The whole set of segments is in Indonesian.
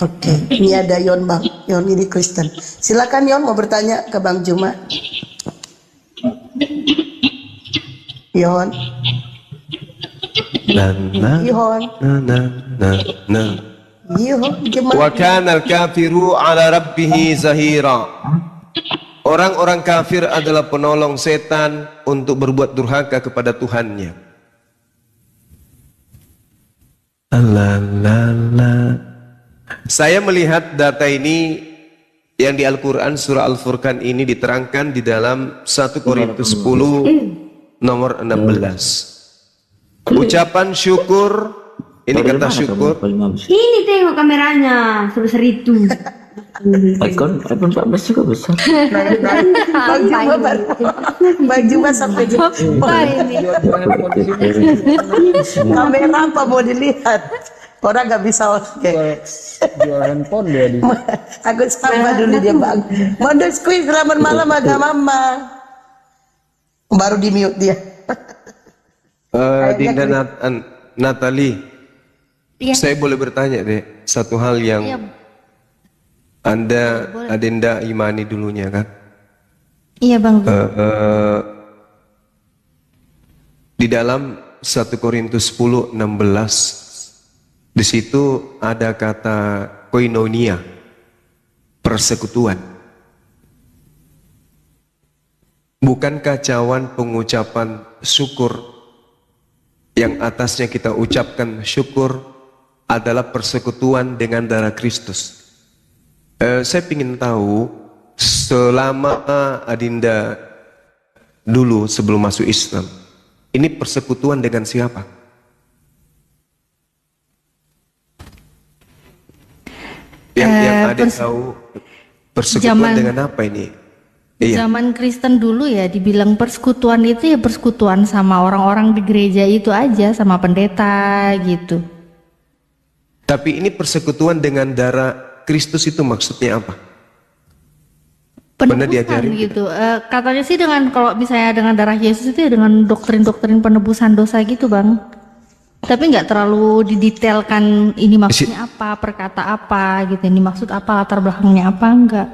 Oke, ini ada Yon Bang. Yon ini Kristen. Silakan Yon mau bertanya ke Bang Juma. Yon. Yon. Yon. Gimana? Wa kana al-kafiru ala rabbih zahira. Orang-orang kafir adalah penolong setan untuk berbuat durhaka kepada Tuhannya. Saya melihat data ini yang di Al-Quran surah Al-Furqan ini diterangkan di dalam 1 Korintus 10 nomor 16. Ucapan syukur, ini kata syukur. Ini tengok kameranya sebesar itu. iPhone 14 juga besar. Bang Juma sampai kamera apa mau dilihat? Orang nggak bisa oke. Jual handphone dia di. Aku sama dulu dia Bang. Modus kuis selamat malam agak mama. Baru di mute dia. Dinda Natali, Iya. saya boleh bertanya deh satu hal yang Iya. Anda Adinda imani dulunya kan? Iya Bang. Di dalam 1 Korintus 10 16 di situ ada kata koinonia, persekutuan. Bukan kacauan pengucapan syukur yang atasnya kita ucapkan syukur adalah persekutuan dengan darah Kristus. Saya ingin tahu selama Adinda dulu sebelum masuk Islam, ini persekutuan dengan siapa? Yang Adin tahu persekutuan dengan apa ini? Iya. Zaman Kristen dulu ya dibilang persekutuan itu ya persekutuan sama orang-orang di gereja itu aja, sama pendeta gitu. Tapi ini persekutuan dengan darah Kristus itu maksudnya apa? Pernah Penebusan diajarin gitu. Katanya sih dengan kalau misalnya dengan darah Yesus itu ya dengan doktrin-doktrin penebusan dosa gitu Bang. Tapi nggak terlalu didetailkan ini maksudnya apa, perkata apa gitu, ini maksud apa, latar belakangnya apa, enggak.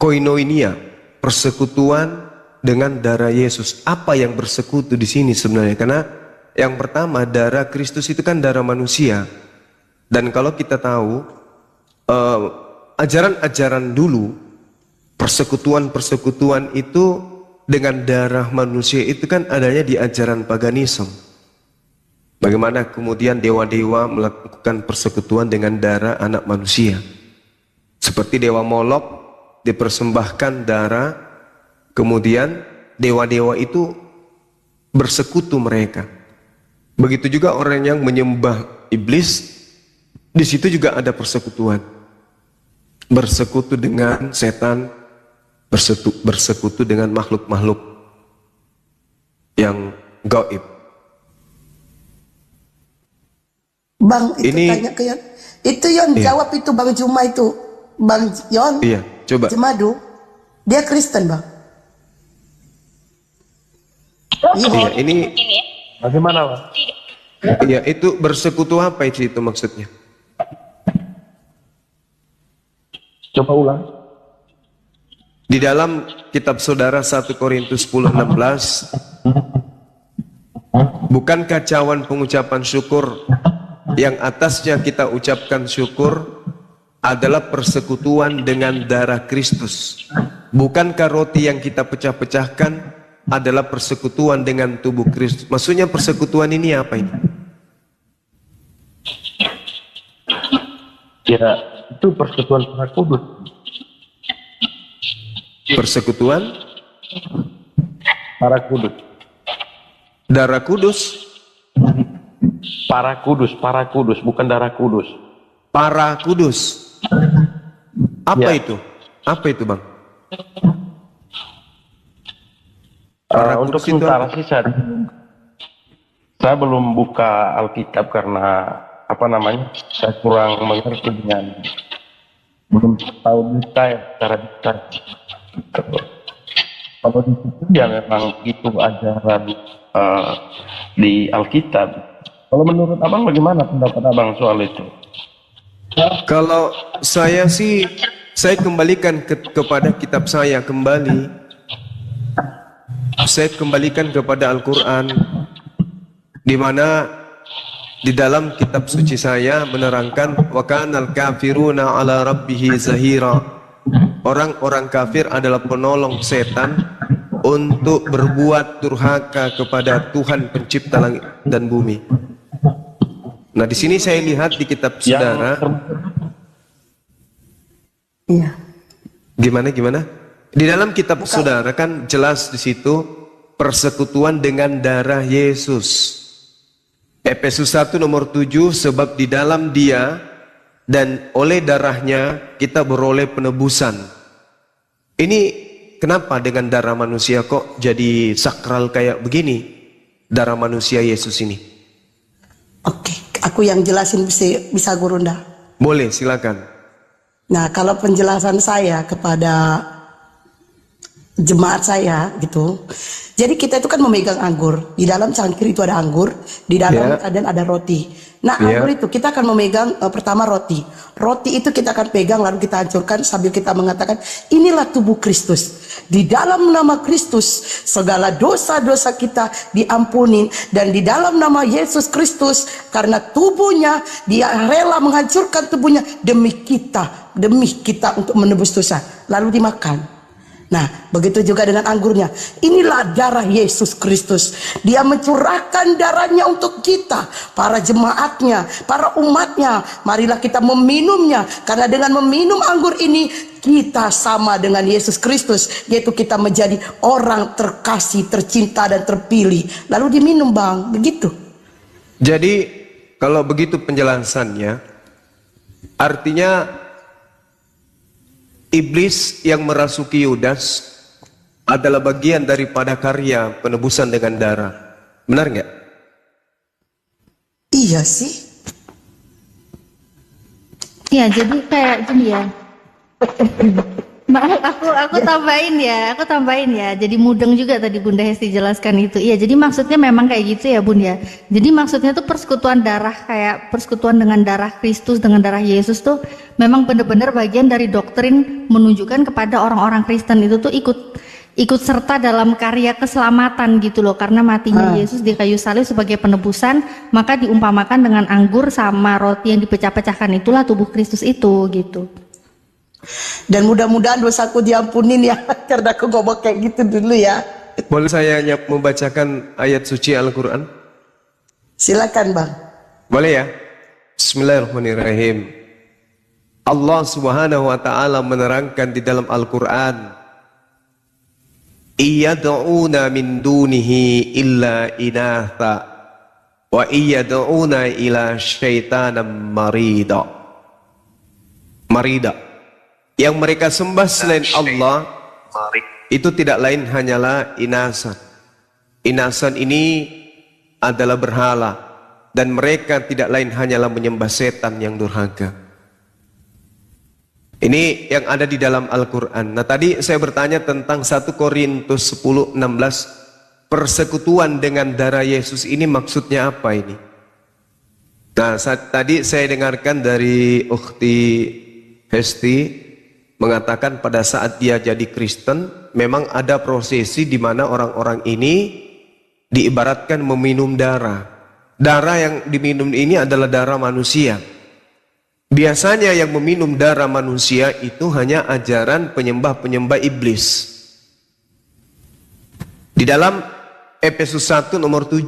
Koinonia, persekutuan dengan darah Yesus. Apa yang bersekutu di sini sebenarnya? Karena yang pertama darah Kristus itu kan darah manusia. Dan kalau kita tahu ajaran-ajaran dulu, persekutuan-persekutuan itu dengan darah manusia itu kan adanya di ajaran paganisme. Bagaimana kemudian dewa-dewa melakukan persekutuan dengan darah anak manusia. Seperti dewa Molok dipersembahkan darah, kemudian dewa-dewa itu bersekutu mereka. Begitu juga orang yang menyembah iblis, di situ juga ada persekutuan. Bersekutu dengan setan, bersekutu dengan makhluk-makhluk yang gaib. Bang, itu Ini, tanya ke Yon. Itu Yon iya. jawab itu Bang Juma itu. Bang Yon. Iya, coba. Jemadu. Dia Kristen Bang. Iya, ini Bagaimana, Pak? iya itu bersekutu apa itu maksudnya? Coba ulang. Di dalam kitab saudara 1 Korintus 10:16, bukan kacauan pengucapan syukur yang atasnya kita ucapkan syukur adalah persekutuan dengan darah Kristus. Bukankah roti yang kita pecah-pecahkan adalah persekutuan dengan tubuh Kristus? Maksudnya persekutuan ini apa ini? Ya, itu persekutuan para kudus. Persekutuan Para kudus. darah kudus, Para kudus, bukan darah kudus. para kudus. Apa Ya. itu? Apa itu Bang? Para Untuk kudus itu sementara apa? sih saya belum buka Alkitab karena saya kurang mengerti dengan belum tahu detail secara detail. Kalau di situ ya memang itu ajaran di Alkitab. Kalau menurut abang bagaimana pendapat abang soal itu? Kalau saya sih, saya kembalikan kepada kitab saya kembali. Saya kembalikan kepada Al-Quran, di mana di dalam kitab suci saya menerangkan wa kanal kafiruna ala rabbihi zahira. Orang-orang kafir adalah penolong setan untuk berbuat durhaka kepada Tuhan pencipta langit dan bumi. Nah, di sini saya lihat di kitab saudara. Iya. Gimana? Di dalam kitab saudara kan jelas di situ persekutuan dengan darah Yesus. Efesus 1 nomor 7, sebab di dalam Dia dan oleh darahnya kita beroleh penebusan. Ini kenapa dengan darah manusia kok jadi sakral kayak begini? Darah manusia Yesus ini. Oke, aku yang jelasin bisa Gurunda. Boleh, silakan. Nah, kalau penjelasan saya kepada jemaat saya gitu. Jadi kita itu kan memegang anggur. Di dalam cangkir itu ada anggur, di dalam dan ada roti. Nah, anggur itu kita akan memegang pertama roti. Roti itu kita akan pegang lalu kita hancurkan sambil kita mengatakan, inilah tubuh Kristus. Di dalam nama Kristus segala dosa-dosa kita diampuni, dan di dalam nama Yesus Kristus karena tubuhnya Dia rela menghancurkan tubuhnya demi kita untuk menebus dosa. Lalu dimakan. Nah, begitu juga dengan anggurnya. Inilah darah Yesus Kristus. Dia mencurahkan darahnya untuk kita, para jemaatnya, para umatnya. Marilah kita meminumnya. Karena dengan meminum anggur ini, kita sama dengan Yesus Kristus. Yaitu kita menjadi orang terkasih, tercinta, dan terpilih. Lalu diminum, Bang. Begitu. Jadi, kalau begitu penjelasannya, artinya iblis yang merasuki Yudas adalah bagian daripada karya penebusan dengan darah. Benar nggak? Iya sih. Ya, jadi kayak gini ya. Maaf, aku tambahin ya. Jadi mudeng juga tadi Bunda Hesti jelaskan itu. Iya, jadi maksudnya memang kayak gitu ya, Bun ya. Jadi maksudnya tuh persekutuan darah, kayak persekutuan dengan darah Kristus, dengan darah Yesus tuh memang benar-benar bagian dari doktrin menunjukkan kepada orang-orang Kristen itu tuh ikut serta dalam karya keselamatan gitu loh. Karena matinya Yesus di kayu salib sebagai penebusan, maka diumpamakan dengan anggur sama roti yang dipecah-pecahkan, itulah tubuh Kristus itu gitu. Dan mudah-mudahan dosaku diampunin ya, karena aku ngomong kayak gitu dulu ya. Boleh saya membacakan ayat suci Al-Quran? Silakan, Bang. Boleh ya? Bismillahirrahmanirrahim. Allah Subhanahu wa ta'ala menerangkan di dalam Al-Quran, iyad'una min dunihi illa inatha wa iyad'una ila syaitanan marida. Yang mereka sembah selain Allah itu tidak lain hanyalah inasan. Inasan ini adalah berhala, dan mereka tidak lain hanyalah menyembah setan yang durhaka. Ini yang ada di dalam Al-Quran. Nah, tadi saya bertanya tentang 1 Korintus 10:16. Persekutuan dengan darah Yesus ini maksudnya apa ini? Nah, tadi saya dengarkan dari Ukhti Hesti mengatakan pada saat dia jadi Kristen, memang ada prosesi di mana orang-orang ini diibaratkan meminum darah. Darah yang diminum ini adalah darah manusia. Biasanya yang meminum darah manusia itu hanya ajaran penyembah-penyembah iblis. Di dalam Efesus 1 nomor 7,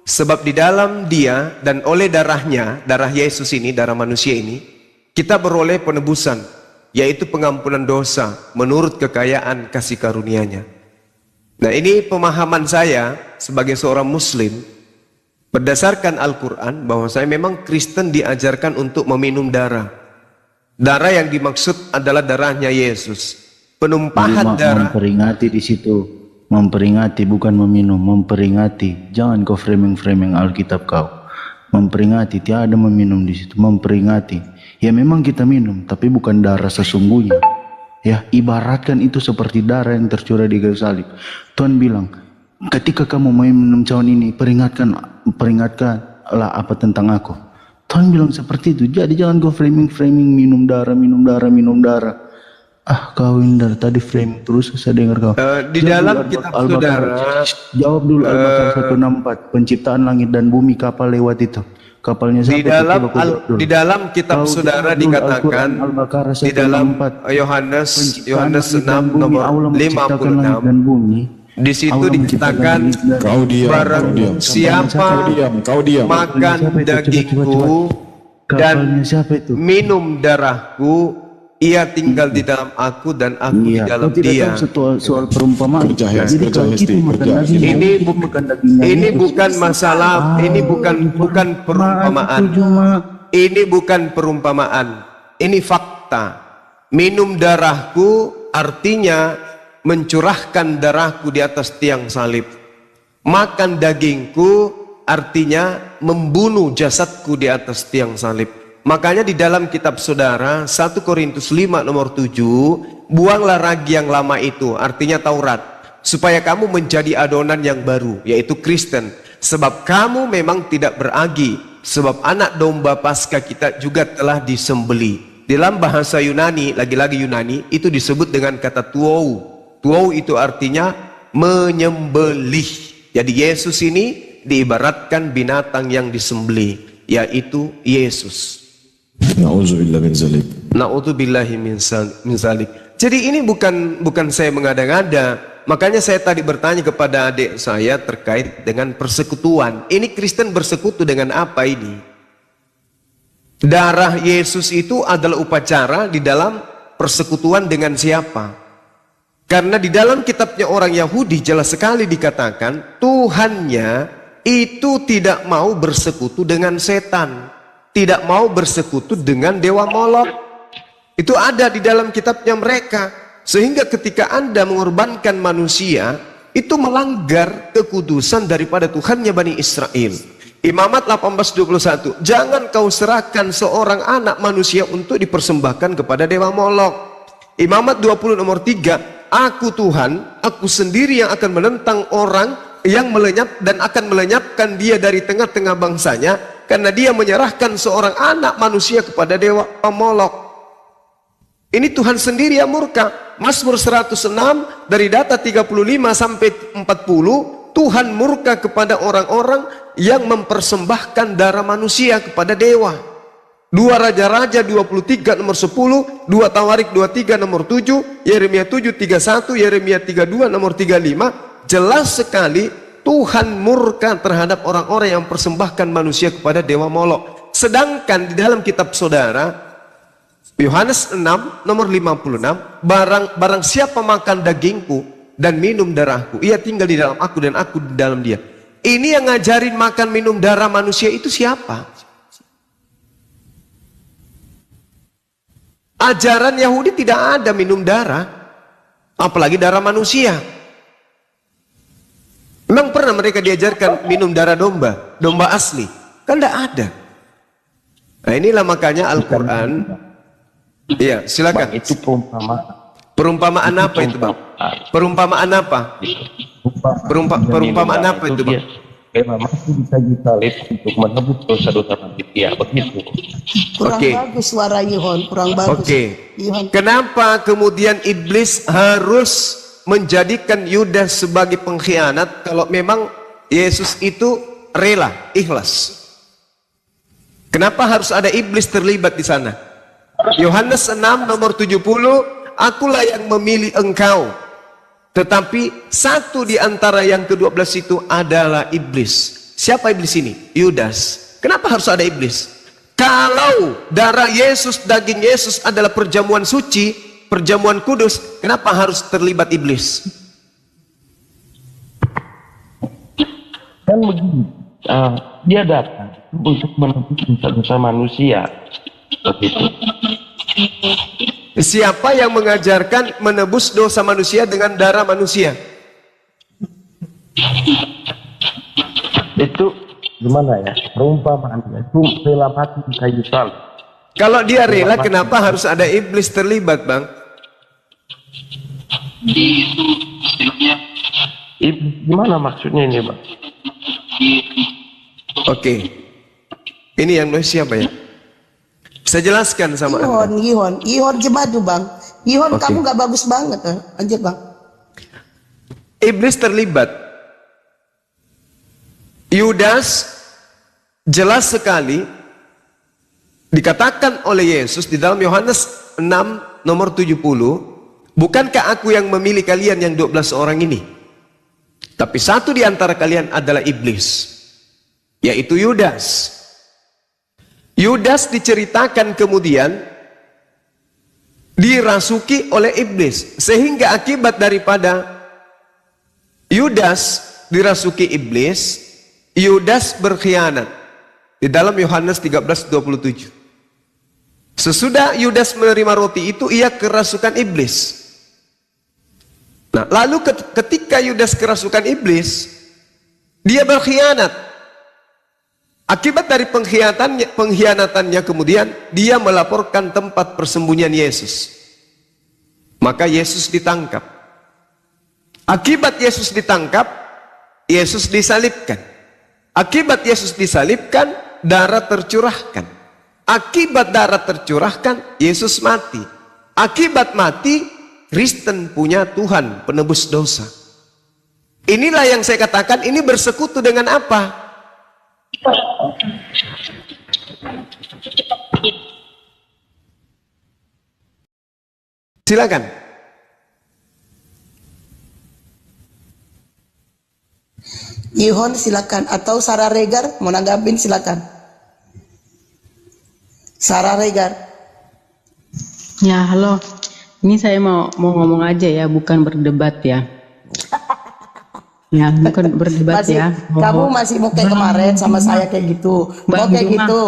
sebab di dalam Dia dan oleh darahnya, darah Yesus ini, darah manusia ini, kita beroleh penebusan, yaitu pengampunan dosa menurut kekayaan kasih karunia-Nya. Nah, ini pemahaman saya sebagai seorang muslim berdasarkan Al-Quran, bahwa saya memang Kristen diajarkan untuk meminum darah. Darah yang dimaksud adalah darahnya Yesus. Penumpahan darah. Memperingati di situ, memperingati bukan meminum, memperingati. Jangan kau framing Alkitab kau. Memperingati, tiada meminum di situ, memperingati. Ya memang kita minum, tapi bukan darah sesungguhnya. Ya, ibaratkan itu seperti darah yang tercurah di kayu salib. Tuhan bilang, ketika kamu mau minum cawan ini, peringatkan. lah apa tentang aku. Tuhan bilang seperti itu. Jadi jangan kau framing minum darah. Ah kau Indar tadi framing terus saya dengar kau. Di dalam kitab saudara, jawab dulu Al-Baqarah 164, penciptaan langit dan bumi, kapal lewat itu. Kapalnya siapa? Di dalam kitab saudara dikatakan di dalam Yohanes 6 nomor 56 dan bumi. Di situ dikatakan barang siapa makan dagingku dan minum darahku, ia tinggal di dalam aku dan aku di dalam dia. Soal perumpamaan. Jadi kalau kita makan daging, ini bukan masalah, ini bukan perumpamaan. Ini bukan perumpamaan. Ini fakta. Minum darahku artinya mencurahkan darahku di atas tiang salib. Makan dagingku artinya membunuh jasadku di atas tiang salib. Makanya di dalam kitab saudara 1 Korintus 5 nomor 7, buanglah ragi yang lama itu, artinya Taurat, supaya kamu menjadi adonan yang baru, yaitu Kristen. Sebab kamu memang tidak beragi, sebab anak domba Paskah kita juga telah disembeli. Dalam bahasa Yunani, lagi-lagi Yunani, itu disebut dengan kata tuou. Tuou itu artinya menyembelih. Jadi Yesus ini diibaratkan binatang yang disembelih, yaitu Yesus. Na'udzubillahi min zalik. Jadi ini bukan saya mengada-ngada. Makanya saya tadi bertanya kepada adik saya terkait dengan persekutuan. Ini Kristen bersekutu dengan apa ini? Darah Yesus itu adalah upacara di dalam persekutuan dengan siapa? Karena di dalam kitabnya orang Yahudi jelas sekali dikatakan Tuhannya itu tidak mau bersekutu dengan setan, tidak mau bersekutu dengan dewa Molok. Itu ada di dalam kitabnya mereka. Sehingga ketika Anda mengorbankan manusia, itu melanggar kekudusan daripada Tuhannya Bani Israel. Imamat 18:21, jangan kau serahkan seorang anak manusia untuk dipersembahkan kepada dewa Molok. Imamat 20 nomor 3, aku Tuhan, aku sendiri yang akan menentang orang yang melenyap dan akan melenyapkan dia dari tengah-tengah bangsanya, karena dia menyerahkan seorang anak manusia kepada dewa Molok. Ini Tuhan sendiri yang murka. Mazmur 106 dari data 35 sampai 40, Tuhan murka kepada orang-orang yang mempersembahkan darah manusia kepada dewa. 2 Raja-Raja 23 nomor 10, 2 Tawarik 23 nomor 7, Yeremia 7:31, Yeremia 32 nomor 35, jelas sekali Tuhan murka terhadap orang-orang yang mempersembahkan manusia kepada dewa Molok. Sedangkan di dalam kitab saudara Yohanes 6 nomor 56, barang siapa makan dagingku dan minum darahku, ia tinggal di dalam aku dan aku di dalam dia. Ini yang ngajarin makan minum darah manusia itu siapa? Ajaran Yahudi tidak ada minum darah, apalagi darah manusia. Memang pernah mereka diajarkan minum darah domba, domba asli? Kan tidak ada. Nah inilah makanya Al-Quran. Iya silakan. Itu perumpamaan. Perumpamaan apa itu Bang? Perumpamaan apa? Perumpamaan apa itu Bang? Masih bisa disalib untuk menebus dosa-dosa manusia, begitu. Kurang bagus suara Yihon, kurang bagus. Yihon. Kenapa kemudian iblis harus menjadikan Yudas sebagai pengkhianat kalau memang Yesus itu rela, ikhlas? Kenapa harus ada iblis terlibat di sana? Yohanes 6 nomor 70, akulah yang memilih engkau. Tetapi satu di antara yang ke-12 itu adalah iblis. Siapa iblis ini? Yudas. Kenapa harus ada iblis? Kalau darah Yesus, daging Yesus adalah perjamuan suci, perjamuan kudus, kenapa harus terlibat iblis? Kan begini, dia datang untuk menebus dosa manusia. Begitu. Siapa yang mengajarkan menebus dosa manusia dengan darah manusia? Itu gimana ya? Perumpamaannya itu rela mati di kayu salib. Kalau dia rela, kenapa harus ada iblis terlibat, Bang? Iblis gimana maksudnya ini, Bang? Oke. Ini yang nulis siapa ya? Bisa jelaskan sama Anda? Yihon jemaat tuh bang. Yihon Oke. kamu gak bagus banget, anjir bang. Iblis terlibat. Yudas jelas sekali dikatakan oleh Yesus di dalam Yohanes 6 nomor 70, bukankah aku yang memilih kalian yang 12 orang ini? Tapi satu di antara kalian adalah iblis, yaitu Yudas. Yudas diceritakan kemudian dirasuki oleh iblis, sehingga akibat daripada Yudas dirasuki iblis, Yudas berkhianat. Di dalam Yohanes 13:27. Sesudah Yudas menerima roti itu, ia kerasukan iblis. Nah, lalu ketika Yudas kerasukan iblis, dia berkhianat. Akibat dari pengkhianatannya kemudian dia melaporkan tempat persembunyian Yesus. Maka Yesus ditangkap. Akibat Yesus ditangkap, Yesus disalibkan. Akibat Yesus disalibkan, darah tercurahkan. Akibat darah tercurahkan, Yesus mati. Akibat mati, Kristen punya Tuhan penebus dosa. Inilah yang saya katakan, ini bersekutu dengan apa? Silakan. Yihon silakan, atau Sarah Regar mau nanggapin silakan. Sarah Regar. Ya, halo. Ini saya mau ngomong aja ya, bukan berdebat ya. Ya, bukan berdebat ya. Kamu masih mau kayak kemarin sama saya kayak gitu. Mau kayak gitu.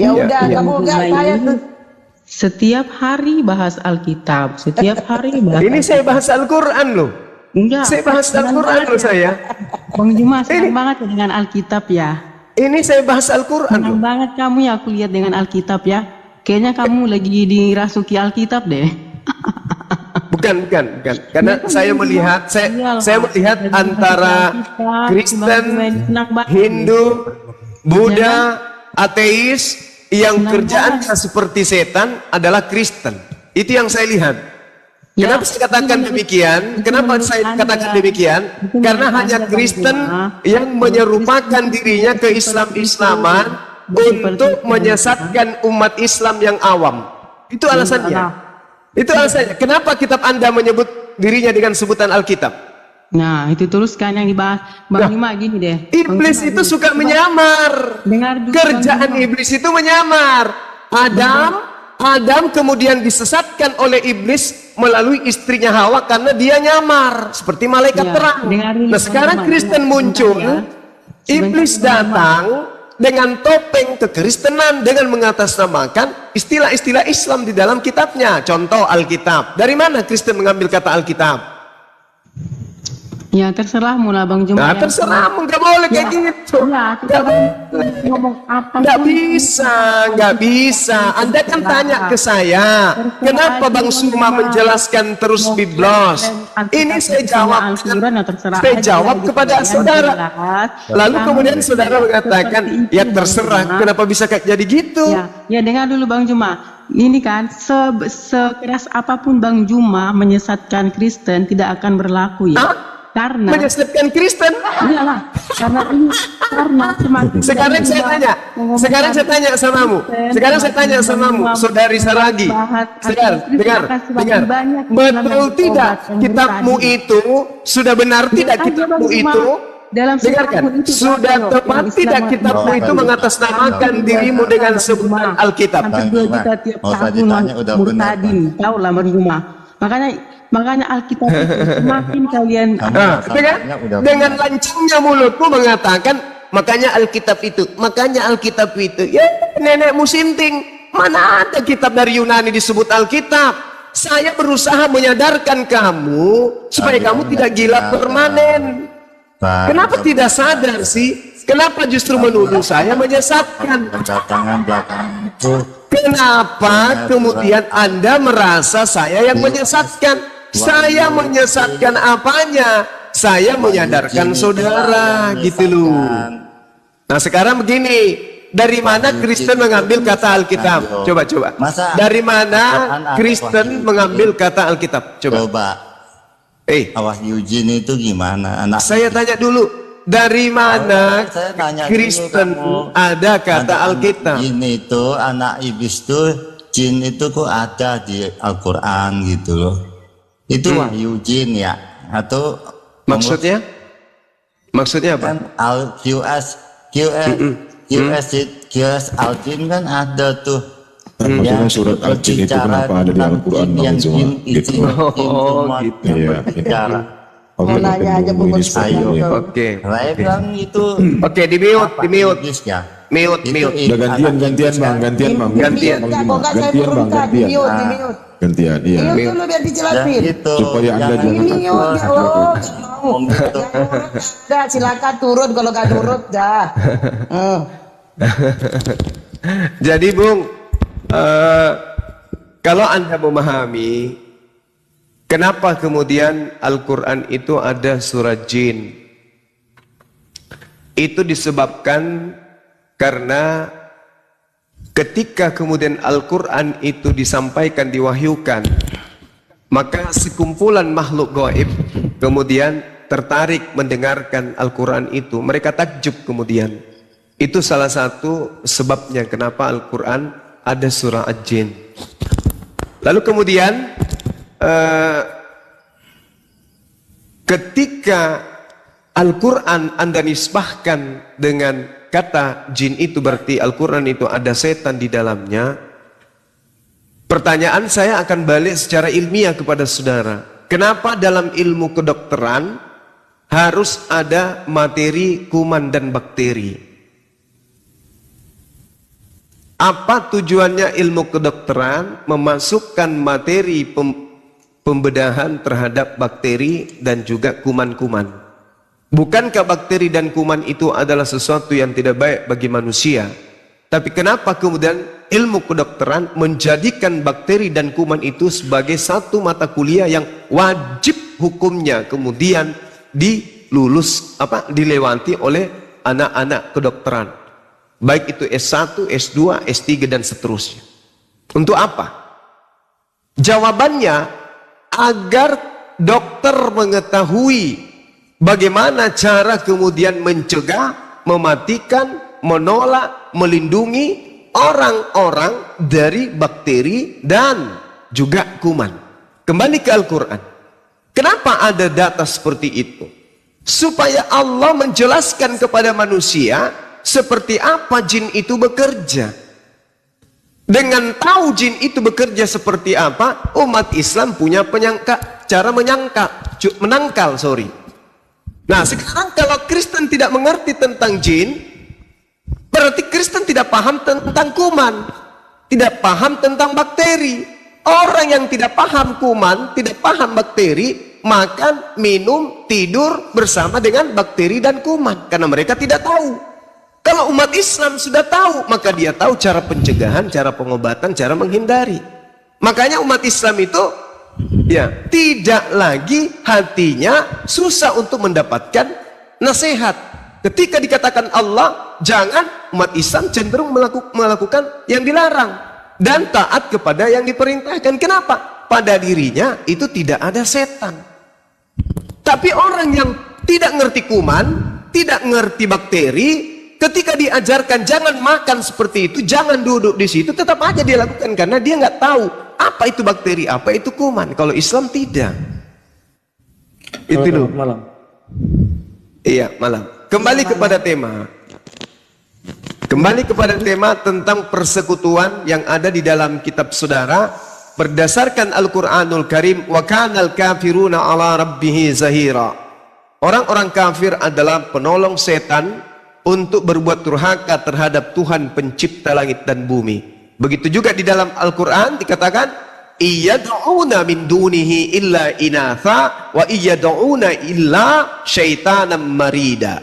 Ya udah, kamu enggak saya tuh. Setiap hari bahas Alkitab, setiap hari bahas. Ini saya bahas Al-Quran loh. Enggak. Saya bahas Al-Quran loh saya. Bang Juma senang banget ya dengan Alkitab ya. Ini saya bahas Al-Quran loh. Senang banget kamu ya, aku lihat dengan Alkitab ya. Kayaknya kamu lagi dirasuki Alkitab deh. Bukan. Karena saya melihat, saya melihat antara Kristen, Hindu, Buddha, ateis yang kerjaannya seperti setan adalah Kristen. Itu yang saya lihat. Kenapa saya katakan demikian? Kenapa saya katakan demikian? Karena hanya Kristen yang menyerupakan dirinya ke Islam-Islaman untuk menyesatkan umat Islam yang awam. Itu alasannya. Itu alasannya. Kenapa kitab Anda menyebut dirinya dengan sebutan Alkitab? Nah, itu terus kan yang dibahas. Bang Juma gini deh. Iblis itu suka menyamar. Kerjaan iblis itu menyamar. Adam kemudian disesatkan oleh iblis melalui istrinya Hawa karena dia nyamar seperti malaikat terang. Nah, sekarang Kristen muncul, iblis datang dengan topeng kekristenan dengan mengatasnamakan istilah-istilah Islam di dalam kitabnya. Contoh Alkitab. Dari mana Kristen mengambil kata Alkitab? Ya terserah mula Bang Juma. Nah, terserah, nggak boleh kayak gitu. Ya, ngomong apa? Nggak bisa. Anda kan tanya ke saya, kenapa Bang Suma menjelaskan terus biblos? Ini saya jawab. Saya jawab kepada saudara. Lalu kemudian saudara mengatakan, ya terserah, kenapa bisa kayak jadi gitu? Ya dengar dulu Bang Juma. Ini kan sekeras apapun Bang Juma menyesatkan Kristen tidak akan berlaku ya. Karena menyesatkan Kristen. Iyalah, karena semakin sekarang saya tanya samamu. Saudari Saragi. Dengar. Betul tidak kitabmu itu sudah benar tidak kitabmu itu? Dengarkan, sudah tepat tidak kitabmu itu mengatasnamakan dirimu dengan sebutan Alkitab? Hampir 2 juta tiap tahun murtadin, tahu lah merumah. Makanya Alkitab itu semakin kalian dengan lancangnya mulutmu mengatakan makanya Alkitab itu ya nenekmu sinting, mana ada kitab dari Yunani disebut Alkitab. Saya berusaha menyadarkan kamu supaya kamu tidak gila permanen. Kenapa tidak sadar sih? Kenapa justru menuduh saya menyesatkan? Kenapa kemudian Anda merasa saya yang menyesatkan? Saya menyesatkan apanya? Saya menyadarkan saudara gitu loh. Nah sekarang begini, dari mana Kristen mengambil kata Alkitab? Coba. Masa Dari mana ada Kristen Wahyu mengambil kata Alkitab? Coba. Wahyu Jin itu gimana? Saya tanya dulu, dari mana Saya nanya Kristen dulu, kamu. ada kata Alkitab? Jin itu, anak iblis itu, jin itu kok ada di Al-Quran gitu loh. Itu wahyu jin ya? Atau Maksudnya? Maksudnya apa? kan QS Al-Jin kan ada tuh. Maksudnya surat Al-Jin itu kenapa ada di Al-Quran Bang Zuma? Gitu. Gitu. Iya. Mau nanya aja Bung Gus. Oke. Saya bilang itu. Oke, di mute. Iblis ya. Mute. Udah gantian Bang. Gantian. Gantian Gantian, iya. Mute dulu biar dijelasin. Itu Supaya Anda Mute jangan ya Allah. Dah silakan turun, kalau gak turun dah. Jadi Bung, kalau Anda memahami kenapa kemudian Al-Quran itu ada surat jin, itu disebabkan karena ketika kemudian Al-Quran itu disampaikan, diwahyukan, maka sekumpulan makhluk gaib kemudian tertarik mendengarkan Al-Quran itu. Mereka takjub kemudian. Itu salah satu sebabnya kenapa Al-Quran ada surah Al-Jin. Lalu kemudian ketika Al-Quran Anda nisbahkan dengan kata jin, itu berarti Al-Quran itu ada setan di dalamnya. Pertanyaan saya akan balik secara ilmiah kepada saudara. Kenapa dalam ilmu kedokteran harus ada materi kuman dan bakteri? Apa tujuannya ilmu kedokteran memasukkan materi pembedahan terhadap bakteri dan juga kuman-kuman? Bukankah bakteri dan kuman itu adalah sesuatu yang tidak baik bagi manusia? Tapi kenapa kemudian ilmu kedokteran menjadikan bakteri dan kuman itu sebagai satu mata kuliah yang wajib hukumnya kemudian dilewati oleh anak-anak kedokteran, baik itu S1, S2, S3 dan seterusnya? Untuk apa? Jawabannya agar dokter mengetahui bagaimana cara kemudian mencegah, mematikan, menolak, melindungi orang-orang dari bakteri dan juga kuman. Kembali ke Al-Quran. Kenapa ada data seperti itu? Supaya Allah menjelaskan kepada manusia seperti apa jin itu bekerja. Dengan tahu jin itu bekerja seperti apa, umat Islam punya cara menangkal. Nah, sekarang kalau Kristen tidak mengerti tentang jin, berarti Kristen tidak paham tentang kuman, tidak paham tentang bakteri. Orang yang tidak paham kuman, tidak paham bakteri, makan, minum, tidur bersama dengan bakteri dan kuman, karena mereka tidak tahu. Kalau umat Islam sudah tahu, maka dia tahu cara pencegahan, cara pengobatan, cara menghindari. Makanya umat Islam itu tidak lagi hatinya susah untuk mendapatkan nasihat. Ketika dikatakan Allah jangan, umat Islam cenderung melakukan yang dilarang dan taat kepada yang diperintahkan. Kenapa? Pada dirinya itu tidak ada setan. Tapi orang yang tidak ngerti kuman, tidak ngerti bakteri, ketika diajarkan jangan makan seperti itu, jangan duduk di situ, tetap aja dia lakukan karena dia nggak tahu apa itu bakteri, apa itu kuman. Kalau Islam tidak. Itu dulu. Malam. Iya, malam. Kembali kepada tema. Kembali kepada tema tentang persekutuan yang ada di dalam kitab saudara berdasarkan Al-Qur'anul Karim, wa kanal kafiruna ala rabbihi zahira. Orang-orang kafir adalah penolong setan untuk berbuat durhaka terhadap Tuhan pencipta langit dan bumi. Begitu juga di dalam Al-Quran dikatakan, iyad'una min dunihi illa inatha wa iyad'una illa syaitanan marida.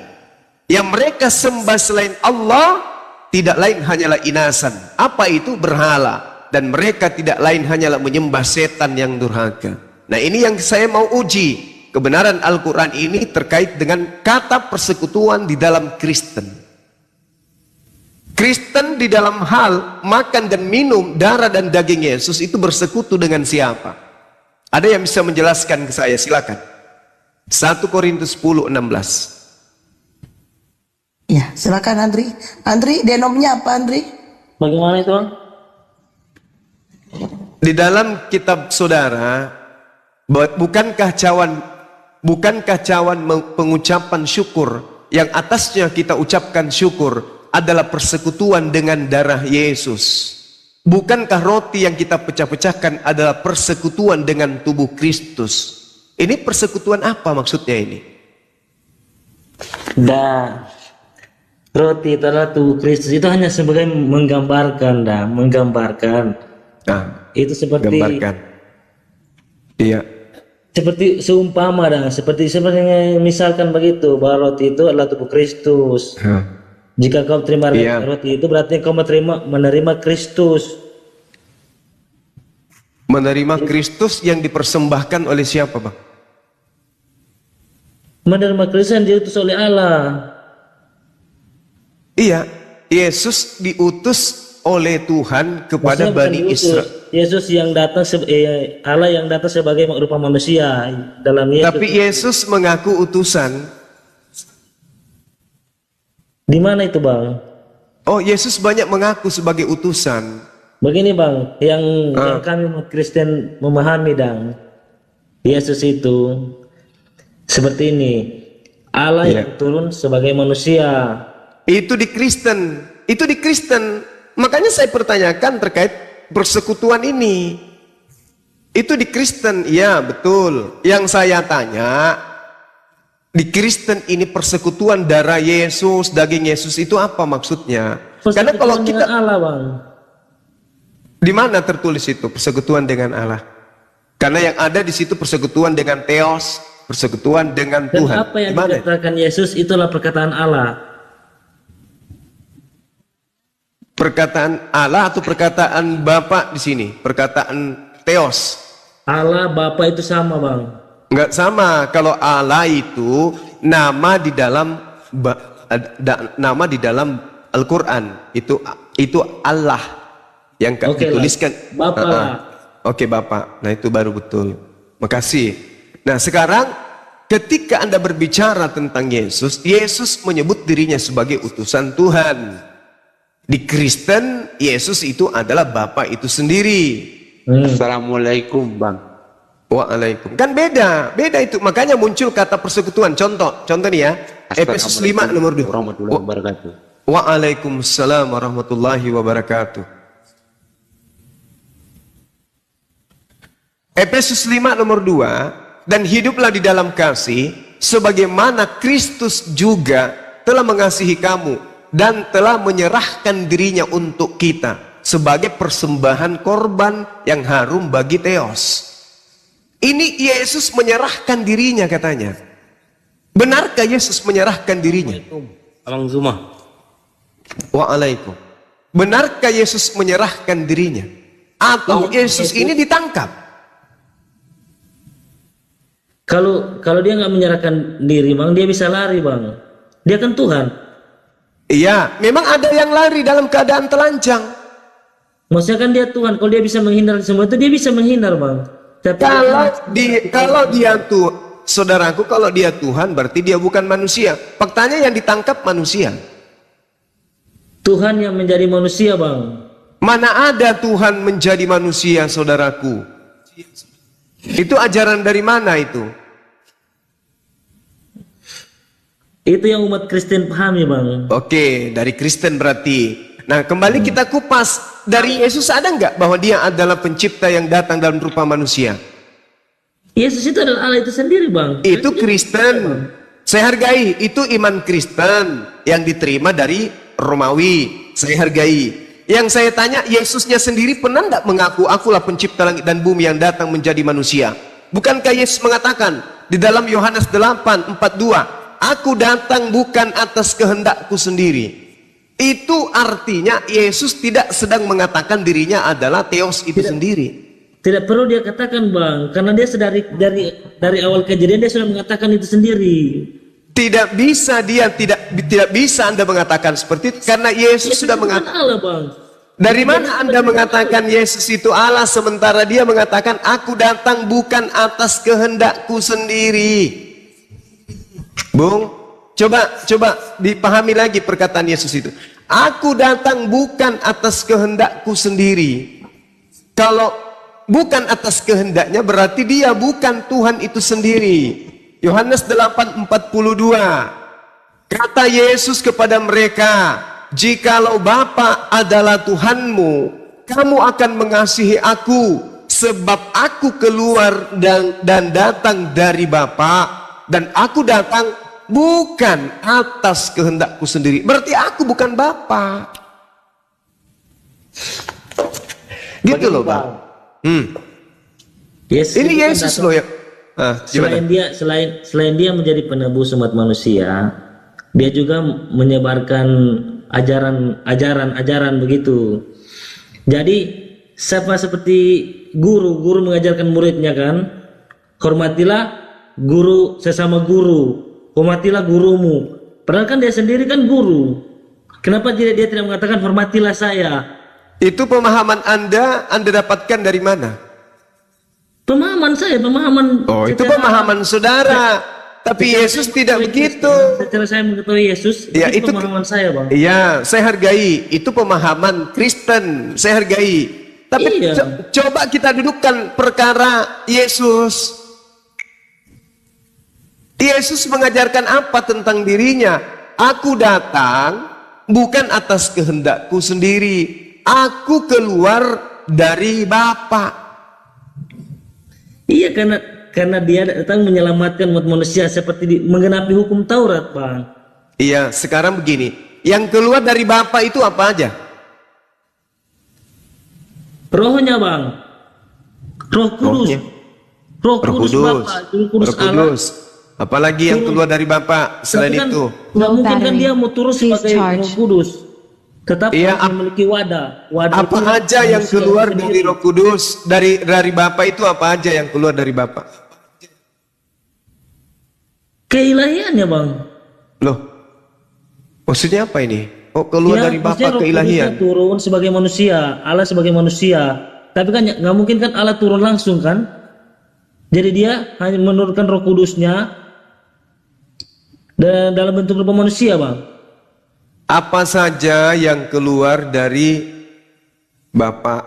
Yang mereka sembah selain Allah tidak lain hanyalah inasan. Apa itu? Berhala. Dan mereka tidak lain hanyalah menyembah setan yang durhaka. Nah, ini yang saya mau uji. Kebenaran Al-Quran ini terkait dengan kata persekutuan di dalam Kristen. Kristen di dalam hal makan dan minum darah dan daging Yesus itu bersekutu dengan siapa? Ada yang bisa menjelaskan ke saya? Silakan. 1 Korintus 10:16. Ya, silakan Andri. Andri, denomnya apa Andri? Bagaimana itu, Bang? Di dalam kitab saudara, bukankah cawan pengucapan syukur yang atasnya kita ucapkan syukur adalah persekutuan dengan darah Yesus? Bukankah roti yang kita pecah-pecahkan adalah persekutuan dengan tubuh Kristus? Ini persekutuan apa maksudnya ini? Roti itu adalah tubuh Kristus, itu hanya sebagai menggambarkan, Nah, itu seperti gambarkan. Iya. seperti seumpama seperti misalkan begitu bahwa roti itu adalah tubuh Kristus. Jika kau terima roti itu berarti kau menerima Kristus. Menerima Kristus yang dipersembahkan oleh siapa, Bang? Menerima Kristus yang diutus oleh Allah. Iya, Yesus diutus oleh Tuhan kepada Maksudnya Bani Israel. Yesus yang datang Allah yang datang sebagai rupa manusia dalam Yesus. Tapi Yesus mengaku utusan. Di mana itu, Bang? Oh, Yesus banyak mengaku sebagai utusan. Begini, Bang, yang kami umat Kristen memahami, Yesus itu seperti ini. Allah yang turun sebagai manusia. Itu di Kristen. Makanya saya pertanyakan terkait persekutuan ini. Itu di Kristen, ya betul. Yang saya tanya, di Kristen ini persekutuan darah Yesus, daging Yesus itu apa maksudnya? Karena kalau kita Allah, Bang. Di mana tertulis itu persekutuan dengan Allah? Karena yang ada di situ persekutuan dengan Theos, persekutuan dengan Dan Tuhan. apa yang dikatakan Yesus itulah perkataan Allah. Perkataan Allah atau perkataan Bapa di sini? Perkataan Theos. Allah Bapa itu sama, Bang. Enggak sama. Kalau Allah itu nama di dalam Al-Qur'an. Itu Allah yang dituliskan. Oke, Bapak. Nah, itu baru betul. Makasih. Nah, sekarang ketika Anda berbicara tentang Yesus, Yesus menyebut dirinya sebagai utusan Tuhan. Di Kristen, Yesus itu adalah Bapa itu sendiri. Assalamualaikum, Bang. Waalaikumsalam. Kan beda itu. Makanya muncul kata persekutuan. Contoh nih ya. Efesus 5 nomor 2. Warahmatullahi wabarakatuh. Waalaikumsalam warahmatullahi wabarakatuh. Efesus 5 nomor 2. Dan hiduplah di dalam kasih, sebagaimana Kristus juga telah mengasihi kamu dan telah menyerahkan dirinya untuk kita sebagai persembahan korban yang harum bagi Theos. Ini Yesus menyerahkan dirinya katanya. Benarkah Yesus menyerahkan dirinya? Abang Zuma. Waalaikum. Benarkah Yesus menyerahkan dirinya? Atau Yesus ini ditangkap? Kalau dia nggak menyerahkan diri, Bang, dia bisa lari, Bang. Dia kan Tuhan. Iya, memang ada yang lari dalam keadaan telanjang. Maksudnya kan dia Tuhan, kalau dia bisa menghindar semua itu dia bisa menghindar, Bang. Tapi kalau dia tuh, saudaraku, kalau dia Tuhan berarti dia bukan manusia. Faktanya yang ditangkap manusia. Tuhan yang menjadi manusia, Bang. Mana ada Tuhan menjadi manusia, saudaraku? Itu ajaran dari mana itu? Itu yang umat Kristen pahami, Bang. Oke, dari Kristen berarti. Nah, kembali kita kupas. Dari Yesus ada nggak bahwa dia adalah pencipta yang datang dalam rupa manusia? Yesus itu adalah Allah itu sendiri, Bang. Itu Kristen. Saya hargai. Itu iman Kristen yang diterima dari Romawi. Saya hargai. Yang saya tanya, Yesusnya sendiri pernah nggak mengaku, akulah pencipta langit dan bumi yang datang menjadi manusia? Bukankah Yesus mengatakan di dalam Yohanes 8:42, aku datang bukan atas kehendakku sendiri. Itu artinya Yesus tidak sedang mengatakan dirinya adalah Theos itu sendiri. Tidak perlu dia katakan, Bang, karena dia dari awal kejadian dia sudah mengatakan itu sendiri. Tidak bisa tidak bisa Anda mengatakan seperti itu karena Yesus sudah mengatakan. Allah, Bang. Dari mana Anda mengatakan Yesus itu Allah sementara dia mengatakan aku datang bukan atas kehendakku sendiri? Bung, coba dipahami lagi perkataan Yesus itu. Aku datang bukan atas kehendakku sendiri. Kalau bukan atas kehendaknya berarti dia bukan Tuhan itu sendiri. Yohanes 8:42. Kata Yesus kepada mereka, jikalau Bapa adalah Tuhanmu, kamu akan mengasihi aku, sebab aku keluar dan datang dari Bapa, dan aku datang bukan atas kehendakku sendiri. Berarti aku bukan Bapa. Gitu loh, Bang. Yes, ini Yesus loh ya. Selain dia menjadi penebus umat manusia, dia juga menyebarkan ajaran begitu. Jadi sama seperti guru mengajarkan muridnya kan, hormatilah guru sesama guru, hormatilah gurumu. Padahal kan dia sendiri kan guru. Kenapa dia tidak mengatakan hormatilah saya? Itu pemahaman Anda dapatkan dari mana? Pemahaman saya, Oh, itu pemahaman saudara. Tapi Yesus tidak begitu. Secara saya mengetahui Yesus, ya, itu pemahaman saya, Bang. Iya, saya hargai. Itu pemahaman Kristen, saya hargai. Tapi coba kita dudukkan perkara Yesus. Yesus mengajarkan apa tentang dirinya? Aku datang bukan atas kehendakku sendiri. Aku keluar dari Bapa. Iya, karena dia datang menyelamatkan umat manusia seperti menggenapi hukum Taurat, Bang. Iya, sekarang begini. Yang keluar dari Bapa itu apa aja? Rohnya, Bang. Roh Kudus. Roh Kudus Bapa, Roh Kudus Allah. Apalagi yang keluar dari Bapa selain itu? Nggak mungkin kan dia mau turun sebagai Roh Kudus. Tetap memiliki wadah apa aja yang keluar dari Roh Kudus, dari Bapa itu apa aja yang keluar dari Bapa? Keilahiannya, Bang. Loh, maksudnya apa ini? Oh, keluar dari Bapa keilahian. Turun sebagai manusia, Allah sebagai manusia. Tapi kan nggak mungkin kan Allah turun langsung kan? Jadi dia hanya menurunkan Roh Kudusnya dan dalam bentuk rupa manusia, Bang. Apa saja yang keluar dari Bapak?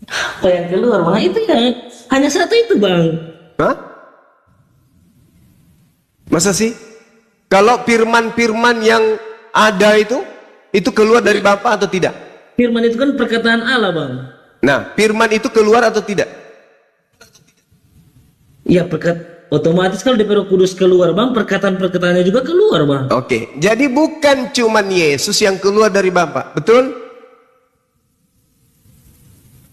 Apa yang keluar, Bang? Itu ya, hanya satu itu, Bang. Hah? Masa sih? Kalau firman-firman yang ada itu keluar dari Bapak atau tidak? Firman itu kan perkataan Allah, Bang. Nah, firman itu keluar atau tidak? Iya, otomatis kalau dari Roh Kudus keluar, Bang, perkataan-perkataannya juga keluar, Bang. Oke, jadi bukan cuman Yesus yang keluar dari Bapa, betul?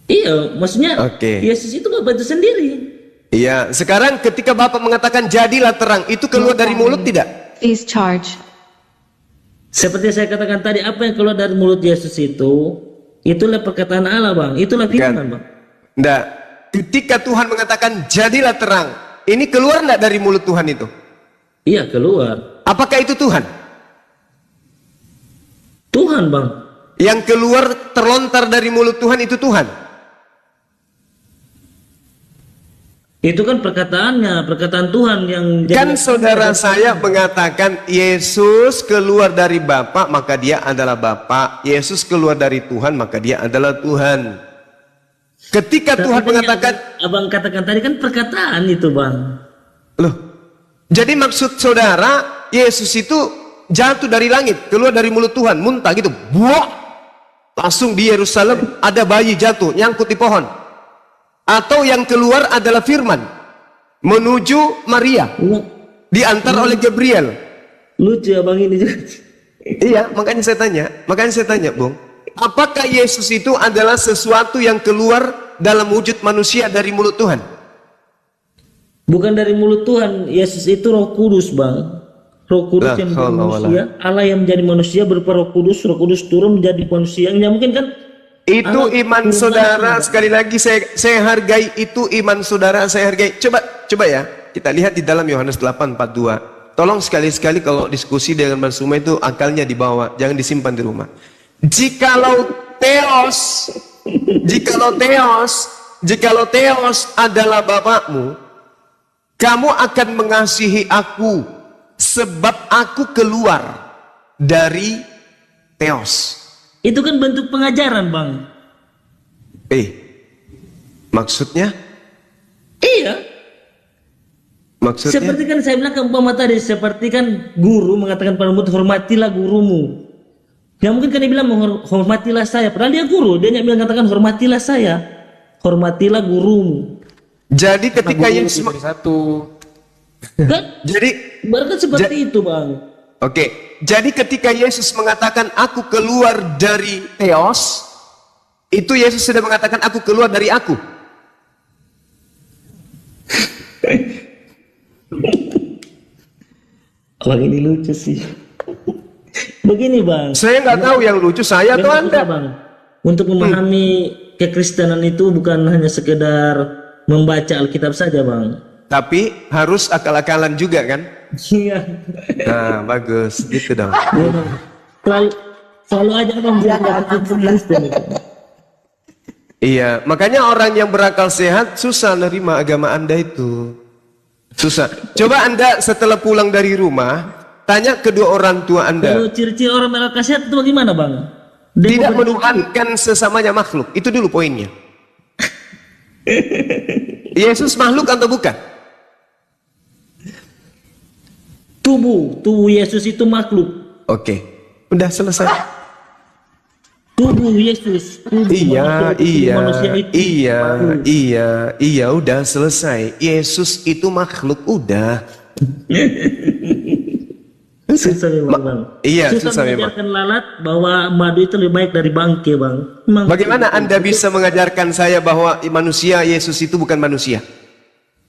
Iya, maksudnya Yesus itu Bapa itu sendiri. Iya, sekarang ketika Bapa mengatakan jadilah terang, itu keluar dari mulut tidak? Please charge. Seperti saya katakan tadi, apa yang keluar dari mulut Yesus itulah perkataan Allah, Bang. Itulah firman, Bang. Enggak. Ketika Tuhan mengatakan jadilah terang, ini keluar enggak dari mulut Tuhan itu? Iya, keluar. Apakah itu Tuhan? Tuhan, Bang. Yang keluar terlontar dari mulut Tuhan itu Tuhan? Itu kan perkataan Tuhan yang... Kan saudara saya mengatakan Yesus keluar dari Bapa, maka dia adalah Bapa. Yesus keluar dari Tuhan, maka dia adalah Tuhan. Ketika Tuhan mengatakan, abang katakan tadi kan perkataan itu, Bang. Loh, jadi maksud saudara Yesus itu jatuh dari langit, keluar dari mulut Tuhan, muntah gitu, buah, langsung di Yerusalem ada bayi jatuh, nyangkut di pohon. Atau yang keluar adalah firman menuju Maria, diantar oleh Gabriel. Lucu ya, Bang, ini juga. Iya, makanya saya tanya, Bung. Apakah Yesus itu adalah sesuatu yang keluar dalam wujud manusia dari mulut Tuhan? Bukan dari mulut Tuhan. Yesus itu Roh Kudus, Bang. Roh Kudus yang menjadi manusia. Allah yang menjadi manusia berupa Roh Kudus. Roh Kudus turun menjadi manusia. Yang mungkin kan itu iman saudara. Sekali lagi saya hargai itu iman saudara, saya hargai. Coba ya, kita lihat di dalam Yohanes 8:42. tolong sekali-sekali kalau diskusi dengan Bang Suma itu akalnya dibawa, jangan disimpan di rumah. Jikalau Theos adalah bapakmu, kamu akan mengasihi aku sebab aku keluar dari Theos. Itu kan bentuk pengajaran, Bang. Maksudnya? Iya. Maksudnya? Seperti kan saya bilang ke umpama tadi, seperti kan guru mengatakan pada murid, hormatilah gurumu. Yang mungkin kan dia bilang hormatilah saya, padahal dia guru, dia hanya bilang katakan hormatilah saya, hormatilah gurumu. Jadi ketika Yesus kan? Jadi berarti seperti itu, Bang. Oke, jadi ketika Yesus mengatakan aku keluar dari Theos, itu Yesus sudah mengatakan aku keluar dari aku. Bang, ini lucu sih. Begini, Bang. Saya nggak tahu yang lucu saya atau Anda. Bang. Untuk memahami kekristenan itu bukan hanya sekedar membaca Alkitab saja, Bang. Tapi harus akal-akalan juga kan? Iya. Nah, bagus. Gitu dong. Selalu aja Bang Kristen. Iya, makanya orang yang berakal sehat susah nerima agama Anda itu. Susah. Coba Anda setelah pulang dari rumah, tanya kedua orang tua Anda. Kalau ciri-ciri orang berakal sehat itu bagaimana, Bang? Tidak menuhankan sesamanya makhluk. Itu dulu poinnya. Yesus makhluk atau bukan? Tubuh Yesus itu makhluk. Oke, udah selesai. Tubuh Yesus. Iya, udah selesai. Yesus itu makhluk, udah. Susah memang, Bang. Iya, susah memang. Mengajarkan lalat bahwa madu itu lebih baik dari bangke, Bang. Bagaimana Anda bisa mengajarkan saya bahwa manusia Yesus itu bukan manusia?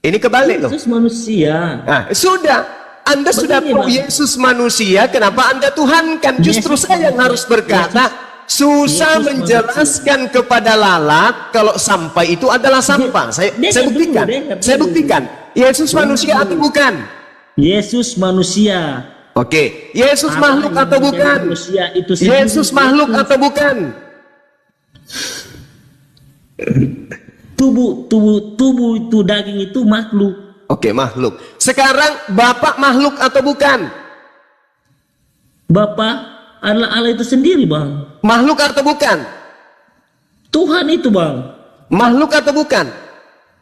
Ini kebalik loh. Yesus manusia. Nah, sudah. Anda sudah tahu Yesus manusia, kenapa Anda tuhankan? Justru saya yang harus berkata, susah menjelaskan kepada lalat kalau sampah itu adalah sampah. Saya buktikan. Yesus manusia atau bukan? Yesus manusia. Oke, Yesus makhluk atau bukan? Yesus makhluk atau bukan? Tubuh itu, daging itu makhluk. Oke, makhluk. Sekarang Bapak makhluk atau bukan? Bapak adalah Allah itu sendiri, Bang. Makhluk atau bukan? Tuhan itu, Bang. Makhluk atau bukan?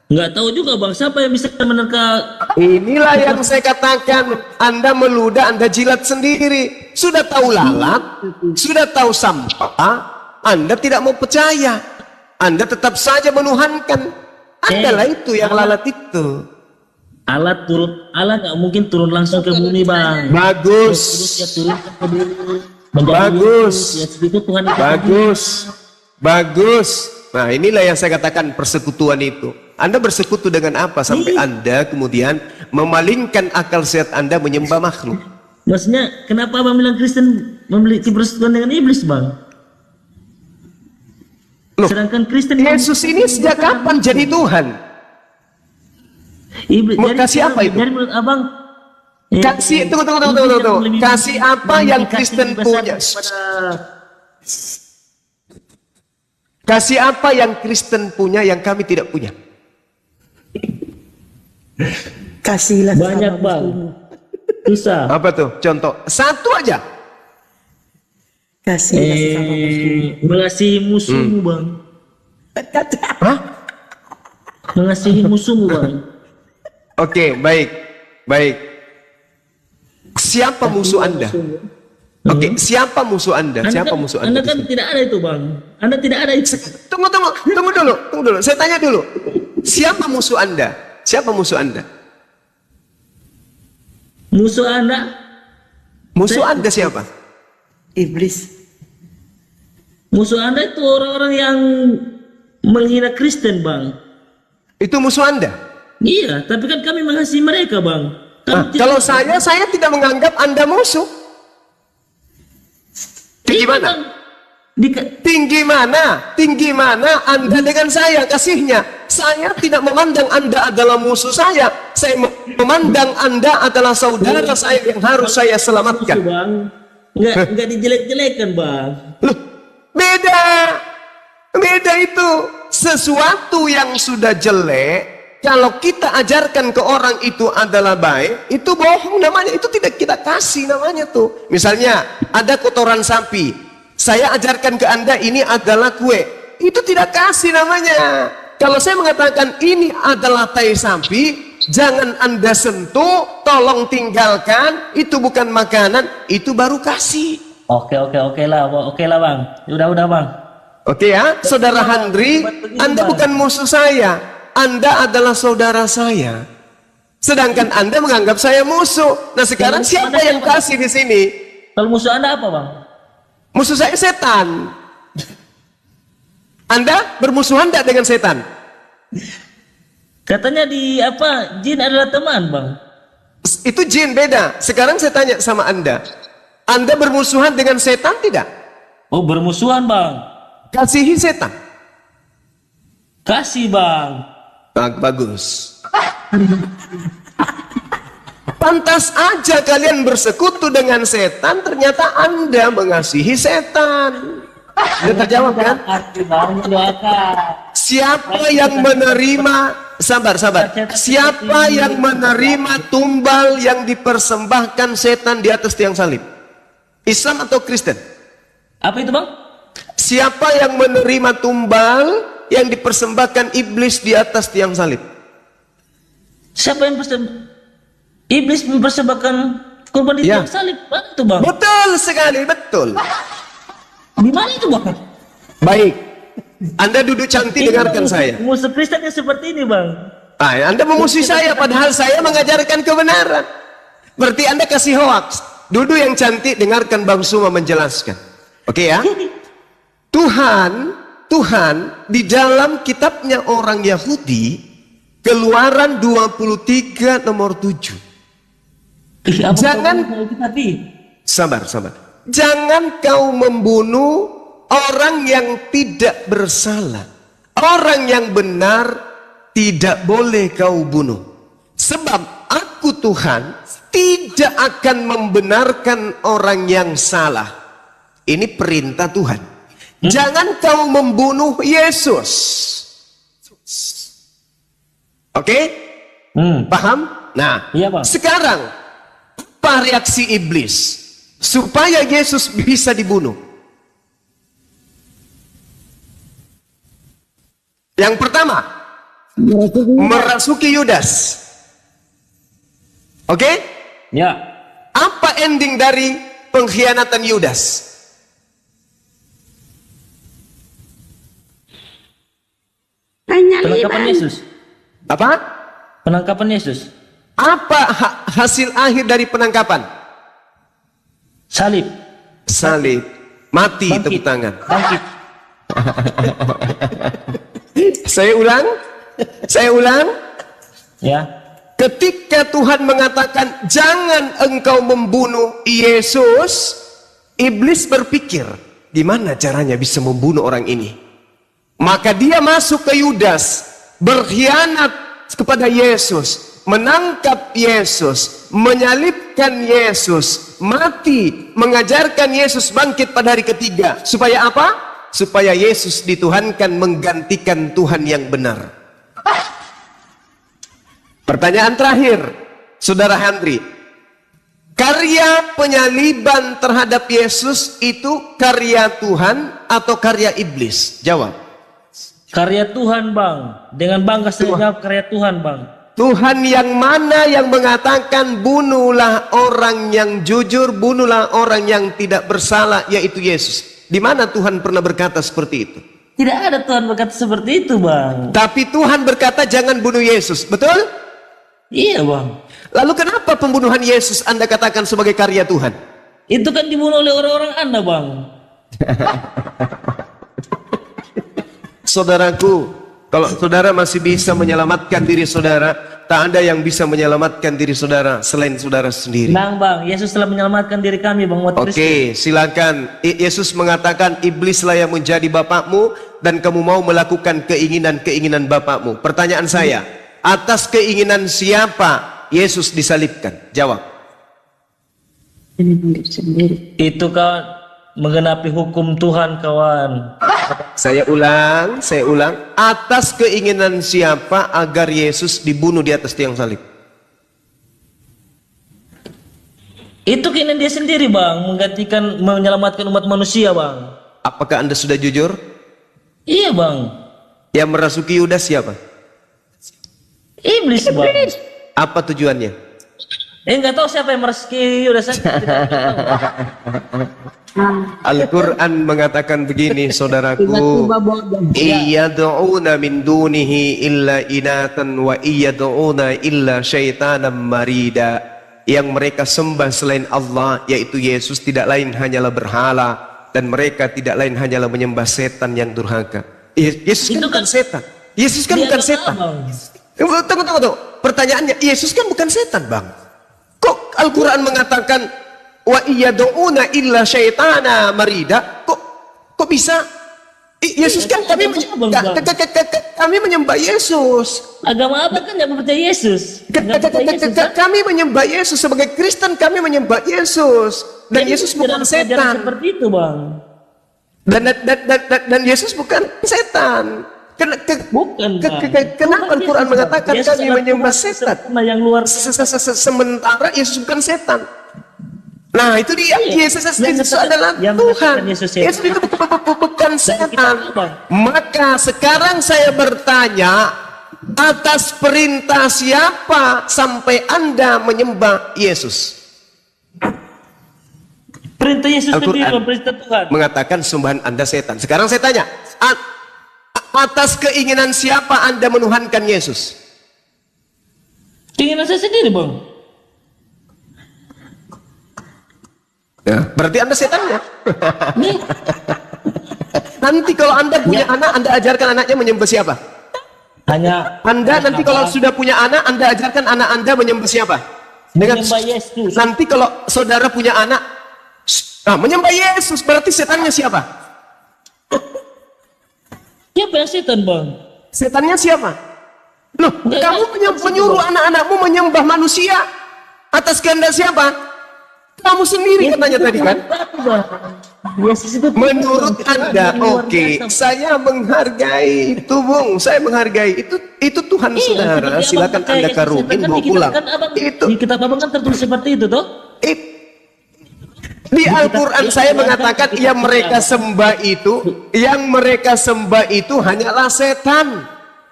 Nggak tahu juga, Bang. Siapa yang bisa menerka? Inilah yang saya katakan. Anda meludah, Anda jilat sendiri. Sudah tahu lalat, sudah tahu sampah, Anda tidak mau percaya. Anda tetap saja menuhankan. Adalah itu yang lalat itu. Allah nggak mungkin turun langsung ke bumi, Bang. Bagus. Bagus. Nah, inilah yang saya katakan persekutuan itu. Anda bersekutu dengan apa sampai Anda kemudian memalingkan akal sehat Anda menyembah makhluk? Maksudnya kenapa Abang bilang Kristen memiliki persekutuan dengan iblis, Bang? Loh, sedangkan Kristen Yesus ini sejak kapan jadi Tuhan? Kasih apa itu? Jadi menurut Abang tunggu. Kasih apa yang Kristen punya? Kasih apa yang Kristen punya yang kami tidak punya? Kasihlah banyak, Bang. Susah. Apa tuh? Contoh satu aja. Mengasihi musuhmu, Bang. Hah? Mengasihi musuhmu, Bang. Oke, baik. Siapa musuh Anda? Oke, siapa musuh Anda? Siapa musuh Anda? Anda kan tidak ada itu, Bang. Anda tidak ada itu. Tunggu dulu. Saya tanya dulu. Siapa musuh Anda? Siapa musuh Anda? Musuh Anda? Musuh Anda siapa? Iblis. Musuh Anda itu orang-orang yang menghina Kristen, Bang. Itu musuh Anda? Iya, tapi kan kami mengasihi mereka, Bang. Kalau saya tidak menganggap Anda musuh. Tinggi mana? Tinggi mana Anda dengan saya kasihnya? Saya tidak memandang Anda adalah musuh saya. saya memandang Anda adalah saudara saya yang harus saya selamatkan. Bang. Enggak dijelek-jelekan, Bang. Loh, beda. Beda itu. Sesuatu yang sudah jelek, kalau kita ajarkan ke orang itu adalah baik, itu bohong namanya. Itu tidak kita kasih namanya tuh. Misalnya, ada kotoran sapi. Saya ajarkan ke Anda ini adalah kue. Itu tidak kasih namanya. Kalau saya mengatakan ini adalah tai sapi, jangan Anda sentuh, tolong tinggalkan, itu bukan makanan, itu baru kasih. Oke lah Bang. Udah Bang. Oke ya, Saudara Handri, Anda bukan musuh saya, Anda adalah saudara saya. Sedangkan Anda menganggap saya musuh. Nah sekarang siapa yang kasih di sini? Kalau musuh Anda apa, Bang? Musuh saya setan. Anda bermusuhan tidak dengan setan? Katanya jin adalah teman, Bang. Itu jin beda. Sekarang saya tanya sama Anda bermusuhan dengan setan tidak? Oh, bermusuhan, Bang. Kasihi setan. Kasih, Bang. Bagus. Pantas aja kalian bersekutu dengan setan, ternyata Anda mengasihi setan. Sudah terjawab kan? Siapa yang menerima, sabar. Siapa yang menerima tumbal yang dipersembahkan setan di atas tiang salib? Islam atau Kristen? Apa itu, Bang? Siapa yang menerima tumbal yang dipersembahkan iblis di atas tiang salib? Siapa yang iblis mempersembahkan kurban di tiang salib? Itu, Bang. Betul sekali, betul. Di mana itu, Bang? Baik. Anda duduk cantik, dengarkan saya. Musuh Kristen yang seperti ini, Bang. Anda memusuhi saya padahal saya mengajarkan kebenaran. Berarti Anda kasih hoax. Duduk yang cantik, dengarkan Bang Suma menjelaskan. Oke ya? Tuhan di dalam kitabnya orang Yahudi, Keluaran 23 nomor 7. Sabar. Jangan kau membunuh orang yang tidak bersalah. Orang yang benar tidak boleh kau bunuh. Sebab aku Tuhan tidak akan membenarkan orang yang salah. Ini perintah Tuhan. Jangan kau membunuh Yesus. Oke? Paham? Nah, iya, Bang. Sekarang apa reaksi iblis supaya Yesus bisa dibunuh? Yang pertama, merasuki Yudas. Oke? Ya. Apa ending dari pengkhianatan Yudas? Penangkapan Yesus. Apa? Penangkapan Yesus. Apa hasil akhir dari penangkapan? Salib. Mati, tepuk tangan. Bangkit. Saya ulang. Ya. Ketika Tuhan mengatakan jangan engkau membunuh Yesus, iblis berpikir gimana caranya bisa membunuh orang ini. Maka dia masuk ke Yudas, berkhianat kepada Yesus, menangkap Yesus, menyalibkan Yesus, mati, mengajarkan Yesus bangkit pada hari ketiga. Supaya apa? Supaya Yesus dituhankan menggantikan Tuhan yang benar. Pertanyaan terakhir, Saudara Handri. Karya penyaliban terhadap Yesus itu karya Tuhan atau karya iblis? Jawab. Karya Tuhan, Bang. Dengan bangga saya jawab karya Tuhan, Bang. Tuhan yang mana yang mengatakan bunuhlah orang yang jujur, bunuhlah orang yang tidak bersalah, yaitu Yesus? Di mana Tuhan pernah berkata seperti itu? Tidak ada Tuhan berkata seperti itu, Bang. Tapi Tuhan berkata jangan bunuh Yesus, betul? Iya, Bang. Lalu kenapa pembunuhan Yesus Anda katakan sebagai karya Tuhan? Itu kan dibunuh oleh orang-orang Anda, Bang. Saudaraku, kalau saudara masih bisa menyelamatkan diri saudara, tak ada yang bisa menyelamatkan diri saudara selain saudara sendiri. Tenang, Bang, Yesus telah menyelamatkan diri kami, Bang. Oke, silakan. Yesus mengatakan iblislah yang menjadi bapakmu dan kamu mau melakukan keinginan-keinginan bapakmu. Pertanyaan saya, Atas keinginan siapa Yesus disalibkan? Jawab. Itu kan menggenapi hukum Tuhan, kawan. Saya ulang. Atas keinginan siapa agar Yesus dibunuh di atas tiang salib? Itu keinginan dia sendiri, Bang, menggantikan, menyelamatkan umat manusia, Bang. Apakah Anda sudah jujur? Iya, Bang. Yang merasuki Yudas siapa? Iblis, Bang. Apa tujuannya? Enggak tahu siapa yang merasuki Yudas. Al-Quran mengatakan begini, saudaraku. Iyad'una min dunihi illa inatan wa iyad'una illa syaitanan marida. Yang mereka sembah selain Allah, yaitu Yesus, tidak lain hanyalah berhala, dan mereka tidak lain hanyalah menyembah setan yang durhaka. Yesus kan bukan setan. Yesus kan bukan setan. Tunggu. Pertanyaannya, Yesus kan bukan setan, Bang. Kok Al-Quran mengatakan wa iyad'una illa syaitana marida? Kok bisa? Yesus kan kami menyembah Yesus. Agama apa kan yang percaya Yesus? Kami menyembah Yesus. Sebagai Kristen kami menyembah Yesus. Dan Yesus bukan setan. Seperti itu, Bang. Dan Yesus bukan setan. Kenapa Al-Quran mengatakan kami menyembah setan? Sementara Yesus bukan setan. Nah, itu dia. Yesus adalah Tuhan. Yesus itu bukan setan. Maka sekarang saya bertanya, atas perintah siapa sampai Anda menyembah Yesus? Perintah Yesus sendiri, perintah Tuhan. Mengatakan sembahan Anda setan. Sekarang saya tanya, atas keinginan siapa Anda menuhankan Yesus? Keinginan saya sendiri, Bang. Ya, berarti Anda setannya. Nanti kalau Anda punya anak, Anda ajarkan anaknya menyembah siapa? Anda nanti kalau sudah punya anak, Anda ajarkan anak Anda menyembah siapa? Menyembah Yesus. Nanti kalau saudara punya anak, menyembah Yesus, berarti setannya siapa? Siapa yang setan, Bang? Setannya siapa? Loh, kamu menyuruh anak-anakmu menyembah manusia atas kehendak siapa? Kamu sendiri katanya tadi kan? Menurut Anda, oke, saya menghargai itu, Bung. Saya menghargai itu Tuhan saudara. Silakan Anda karungin, bawa pulang. Di kitab Abang kan tertulis seperti itu, toh? Di Al-Quran saya mengatakan yang mereka sembah itu hanyalah setan.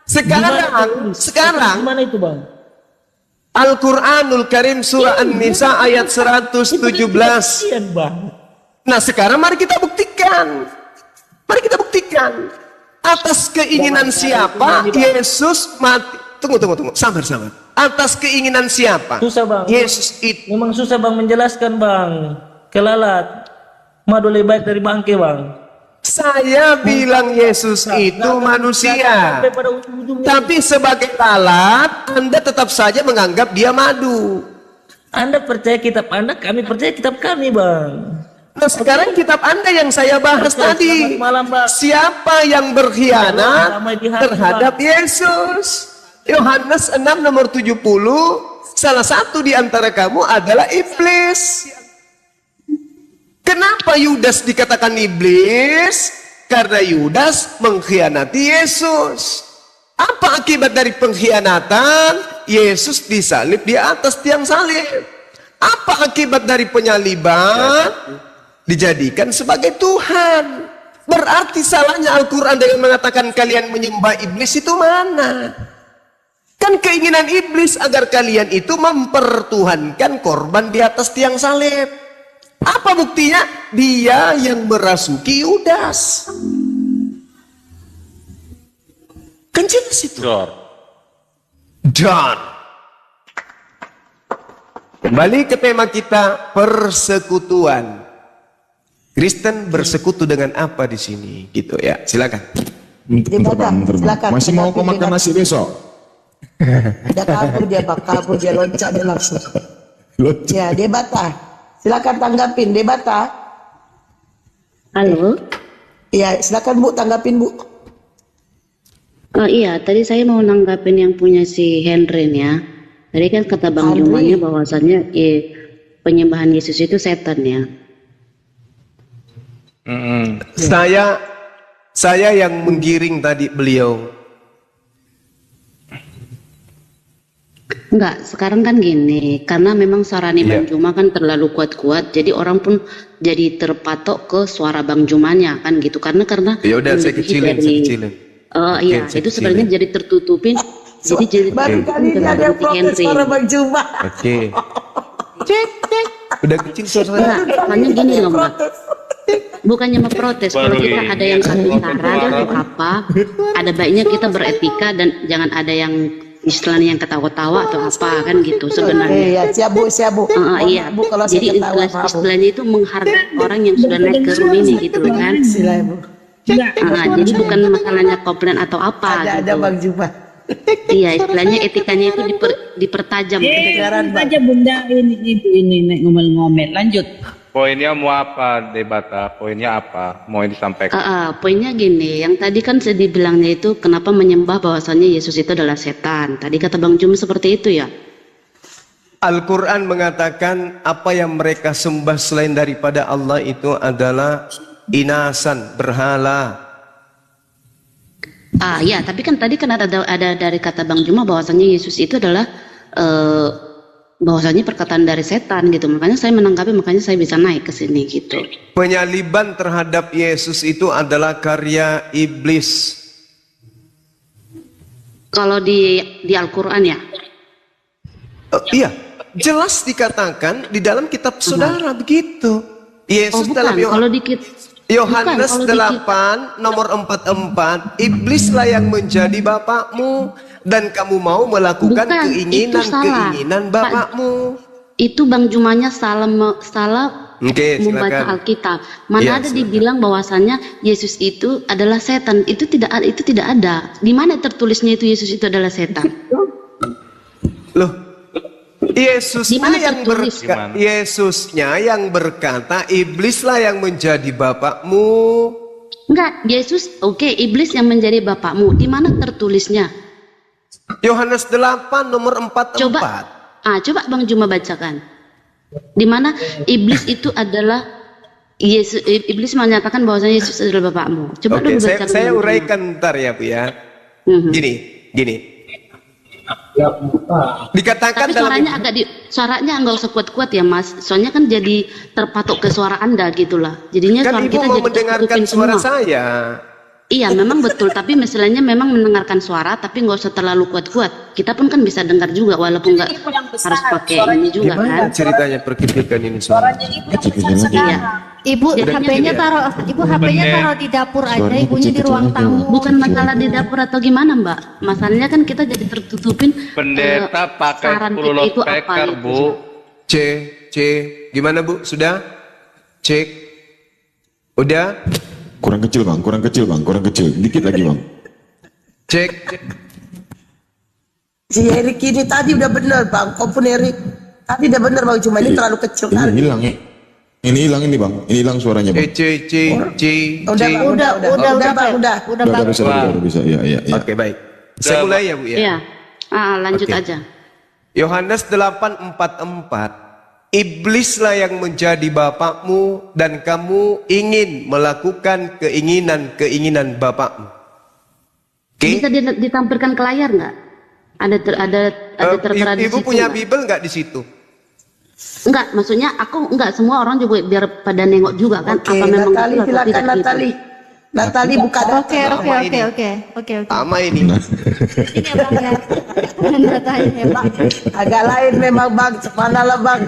Sekarang gimana itu, Bang? Al-Quranul Karim surah An-Nisa ayat 117. Nah, sekarang mari kita buktikan. Atas keinginan siapa Yesus mati? Tunggu. Sabar. Atas keinginan siapa? Susah, Bang. Yesus itu. Memang susah, Bang, menjelaskan, Bang. Kelalat. Madu lebih baik dari bangke, Bang. Saya bilang Yesus itu manusia. Tapi sebagai lalat, Anda tetap saja menganggap dia madu. Anda percaya kitab Anda, kami percaya kitab kami, Bang. Nah, sekarang kitab Anda yang saya bahas tadi. Siapa yang berkhianat terhadap Yesus? Yohanes 6 nomor 70, salah satu di antara kamu adalah iblis. Kenapa Yudas dikatakan iblis? Karena Yudas mengkhianati Yesus. Apa akibat dari pengkhianatan? Yesus disalib di atas tiang salib. Apa akibat dari penyaliban? Dijadikan sebagai Tuhan. Berarti salahnya Al-Quran dengan mengatakan kalian menyembah iblis itu mana? Kan keinginan iblis agar kalian itu mempertuhankan korban di atas tiang salib. Apa buktinya? Dia yang merasuki Yudas. Kan jelas itu. John. Kembali ke tema kita, persekutuan. Kristen bersekutu dengan apa di sini? Gitu ya. Silakan. Silakan. Masih mau kau makan nasi besok? Udah kabur dia loncat dia langsung. Ya, dia bata. Silakan tanggapin, debata. Halo. Iya, silakan Bu, tanggapin Bu. Oh iya, tadi saya mau nanggapin yang punya si Henry nih ya. Tadi kan kata Bang Jumanya bahwasannya penyembahan Yesus itu setan ya. Saya yang menggiring tadi beliau. Enggak, sekarang kan gini, karena memang suara Bang Juma kan terlalu kuat-kuat, jadi orang pun jadi terpatok ke suara Bang Jumanya kan gitu. Karena ya udah saya kecilin. Iya, itu sebenarnya jadi tertutupin. Jadi baru kali ini ada yang protes suara Bang Juma. Oke. Udah kecil suaranya. Makanya gini loh Mbak. Bukannya memprotes, kalau kita ada yang kasih saran atau apa, ada baiknya kita beretika dan jangan ada yang istilahnya yang ketawa-tawa atau apa kan gitu sebenarnya. Iya, siap bu. Iya. Bu, kalau jadi istilahnya itu menghargai orang yang sudah naik ke room ini gitu kan. Jadi bukan masalahnya komplain atau apa. Ada Bang Juma. Iya, istilahnya etikanya itu dipertajam. Kedengaran aja bunda ini ngomel-ngomel. Lanjut. Poinnya mau apa debata? Poinnya apa? Mau disampaikan? Poinnya gini, yang tadi kan dibilangnya itu kenapa menyembah bahwasannya Yesus itu adalah setan. Tadi kata Bang Jum seperti itu ya. Al-Quran mengatakan apa yang mereka sembah selain daripada Allah itu adalah inasan, berhala. Ya, tapi kan tadi kan ada dari kata Bang Juma bahwasannya Yesus itu adalah bahwasanya perkataan dari setan gitu. Makanya saya menanggapi, makanya saya bisa naik ke sini gitu. Penyaliban terhadap Yesus itu adalah karya iblis. Kalau di Al-Qur'an ya? Iya, jelas dikatakan di dalam kitab saudara begitu. Yesus bukan. dalam Kalau dikit Yohanes 8 nomor 44, iblislah yang menjadi bapakmu dan kamu mau melakukan keinginan bapakmu. Itu Bang Jumanya salah membaca Alkitab. Mana ada dibilang bahwasannya Yesus itu adalah setan. Itu tidak ada. Di mana tertulisnya itu Yesus itu adalah setan? Loh, Yesusnya yang berkata, iblislah yang menjadi bapakmu. Enggak, Yesus iblis yang menjadi bapakmu. Di mana tertulisnya? Yohanes 8 nomor 44. Coba Bang Juma bacakan. Di mana iblis itu adalah Yesus, iblis menyatakan bahwasanya Yesus adalah bapakmu. Coba dulu bacakan. Saya uraikan ntar ya Bu ya. Gini. Dikatakan tapi suaranya nggak usah kuat-kuat ya Mas. Soalnya kan jadi terpatok ke suara Anda gitulah. Jadinya kan suara Ibu kita mau jadi mendengarkan suara semua. saya. Iya memang betul, tapi misalnya memang mendengarkan suara tapi nggak usah terlalu kuat-kuat. Kita pun kan bisa dengar juga walaupun nggak harus pakai ini juga. Gimana kan. ceritanya perkitikan ini suara? Iya. Ibu HP-nya taruh di dapur aja, ibunya di ruang tamu. Bukan masalah di dapur atau gimana Mbak. Masalahnya kan kita jadi tertutupin. Pendeta pakai 10 loudspeaker Bu. C gimana Bu? Sudah? Cek. Udah? Kurang kecil bang, dikit lagi bang. Cek. Si Erik ini tadi udah bener Bang, kompon Erik tadi udah bener Bang, cuma ini terlalu kecil kan. Ini hilang ini bang, ini hilang suaranya bang. Udah bisa, iya. Oke baik. Saya mulai ya Bu ya. Iya. Lanjut aja. Yohanes 8:44. Iblislah yang menjadi bapakmu dan kamu ingin melakukan keinginan bapakmu. Bisa ditampilkan ke layar nggak? Ada tertera di situ. Ibu punya Bible nggak di situ? Enggak, maksudnya aku enggak, semua orang juga biar pada nengok juga kan. Apa memang Natali, silakan Natali. Natali buka data. Oke. Sama ini. Ini Bang ya. Datanya Bang. Agak lain memang Bang, mana lah Bang.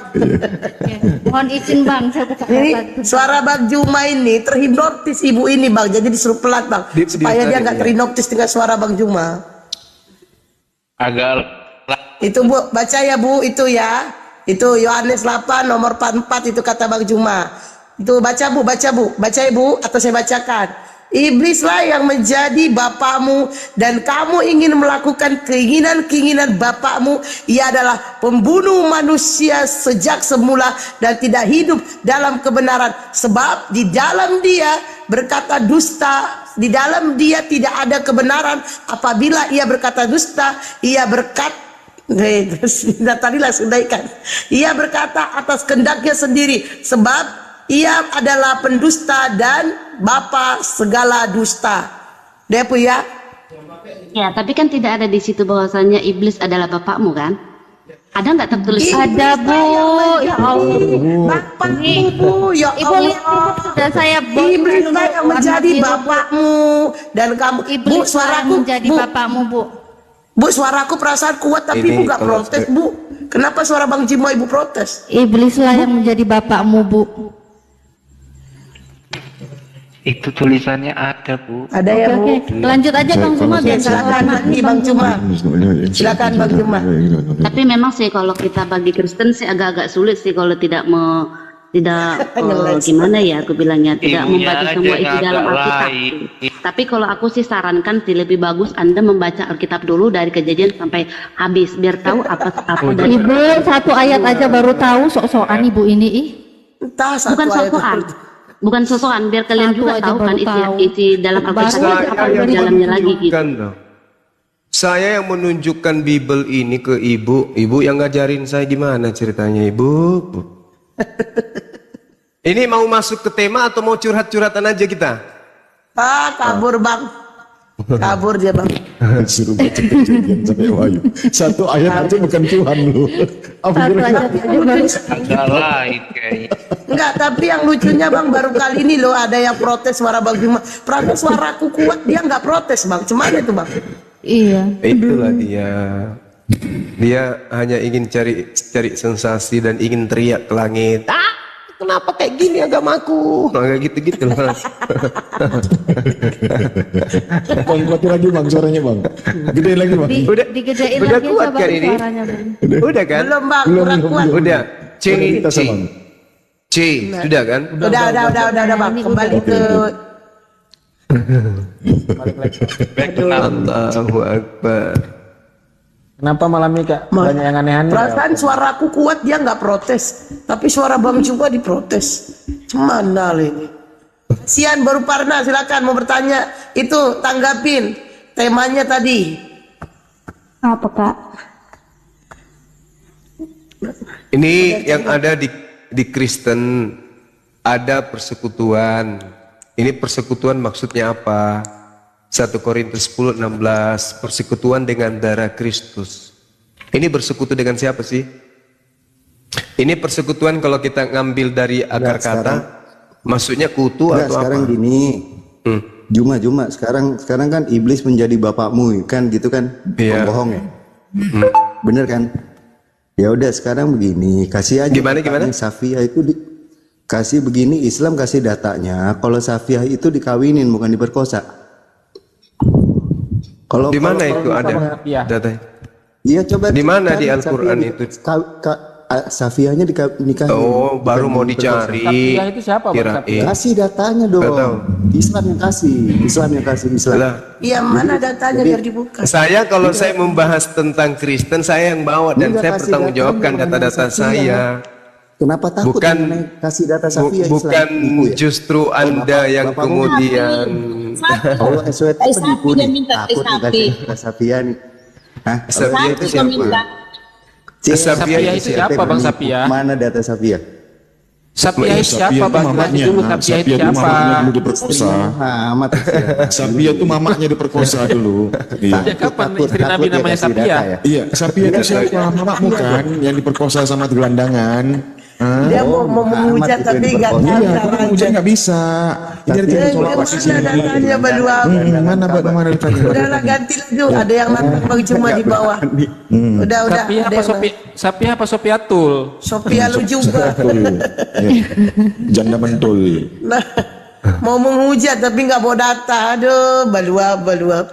Mohon izin Bang, saya buka ini suara Bang Juma ini terhipnotis ibu ini Bang, jadi disuruh pelan Bang supaya dia nggak terhipnotis dengan suara Bang Juma. Itu Bu, baca ya Bu, itu ya. Itu Yohanes 8 nomor 44 itu kata Bang Juma. Itu baca Bu, baca Ibu atau saya bacakan. Iblislah yang menjadi bapakmu dan kamu ingin melakukan keinginan bapakmu. Ia adalah pembunuh manusia sejak semula dan tidak hidup dalam kebenaran, sebab di dalam dia berkata dusta di dalam dia tidak ada kebenaran. Apabila ia berkata dusta, ia tadilah sundaikan. Ia berkata atas kehendaknya sendiri, sebab ia adalah pendusta dan bapa segala dusta. Dia ya. Ya, tapi kan tidak ada di situ bahwasanya iblis adalah bapakmu kan? Ada nggak tertulis? Ada Bu, ya Allah. Bapakmu Bu, ya Ibu Allah. lihat ibu sudah saya Iblis yang menjadi bapakmu dan kamu. Bu, suaraku menjadi bapakmu Bu. Bu, suaraku perasaan kuat tapi Ini ibu gak kalau protes Bu. Kenapa suara Bang Jimo ibu protes? Iblislah yang menjadi bapakmu Bu. Itu tulisannya ada, Bu. Ada ya Bu. Oke. Lanjut aja Bang Juma biar Silakan Bang Juma. Silakan Bang Juma. Tapi memang sih kalau kita bagi Kristen sih agak-agak sulit sih kalau tidak gimana ya aku bilangnya, tidak membaca semua isi dalam Alkitab. Tapi kalau aku sih sarankan sih lebih bagus Anda membaca Alkitab dulu dari Kejadian sampai habis biar tahu apa dari Ibu satu ayat aja baru tahu sok-sokan Ibu ini Entah satu bukan ayat sosokan. Bukan sosokan, biar kalian Satu juga aja tahu baru kan tahu. isi dalam Alkitab apa yang di dalamnya lagi gitu. menunjukkan loh. Saya yang menunjukkan Bible ini ke ibu. Ibu yang ngajarin saya gimana ceritanya ibu. Ini mau masuk ke tema atau mau curhat-curhatan aja kita? Kabur Bang. Kabur dia Bang. Suruh baca Kejadian sampai Wahyu. Satu ayat aja bukan Tuhan lu. Agak lain kayaknya. Enggak, tapi yang lucunya Bang, baru kali ini loh ada yang protes suara Bang Juma. Perasaan suaraku kuat, dia nggak protes Bang. Cuman itu Bang. Iya. Itulah dia. Dia hanya ingin cari sensasi dan ingin teriak ke langit. Kenapa kayak gini agamaku? Kayak gitu-gitu lah. Bang, kuatir lagi Bang suaranya Bang. Gedein lagi Bang. Digedein udah lagi kuat aja kan Bang ini? suaranya Bang. Udah kan? Belum Bang, kurang kuat. Udah. C. Nah. Sudah kan? Udah Bang. Kembali ke Allahu Akbar. Kenapa malam ini Kak? Banyak yang aneh-aneh. perasaan suaraku kuat, dia nggak protes. Tapi suara Bang Juma diprotes. Cemana ini? Sian baru Parna, silakan mau bertanya. Itu tanggapin temanya tadi. Apa Kak? Ini yang ada di Kristen ada persekutuan. Ini persekutuan maksudnya apa? 1 Korintus 10:16, persekutuan dengan darah Kristus. Ini bersekutu dengan siapa sih? Ini persekutuan kalau kita ngambil dari akar kata, maksudnya kutu atau sekarang apa? Gini, Juma, sekarang kan iblis menjadi bapakmu, kan gitu kan? Iya. Pembohong ya? Bener kan? Ya udah sekarang begini, kasih aja. Gimana? Safia itu kasih begini, Islam kasih datanya. Kalau Safia itu dikawinin bukan diperkosa. Kalau di mana itu ada datanya? Iya coba. Di mana di Al-Qur'an itu? Safianya nikahin. Oh, baru mau dicari. Safia itu siapa Bang Safia? Kasih datanya dong. Islam yang kasih. Iya, mana datanya biar dibuka. Saya kalau saya membahas tentang Kristen, saya yang bawa dan saya bertanggungjawabkan data-data saya. Kenapa takut kasih data Safia bukan Islam? Justru Anda yang kemudian Allah SWT takut dikasih data Safia nih. Hah? Safia itu siapa? Safia itu siapa Bang Safia? Mana data Safia? Safia itu siapa Bang? Mamanya. Safia itu Mamanya siapa? dulu diperkosa. Safia itu mamanya diperkosa dulu. Sejak kapan istri Nabi namanya Safia? Iya, Safia itu siapa? Mamamu kan yang diperkosa sama gelandangan. Dia mau menghujat tapi nggak tahu Iya, caranya. menghujat nggak bisa. Jadi coba posisi datanya berdua. mana datanya? Udahlah ganti lagi. Ada yang nonton Bang Juma di bawah. Udah. Safia apa Sopiatul? Sofia lu juga. Janda mentul. Nah, mau menghujat tapi nggak bawa data. Aduh, baluap.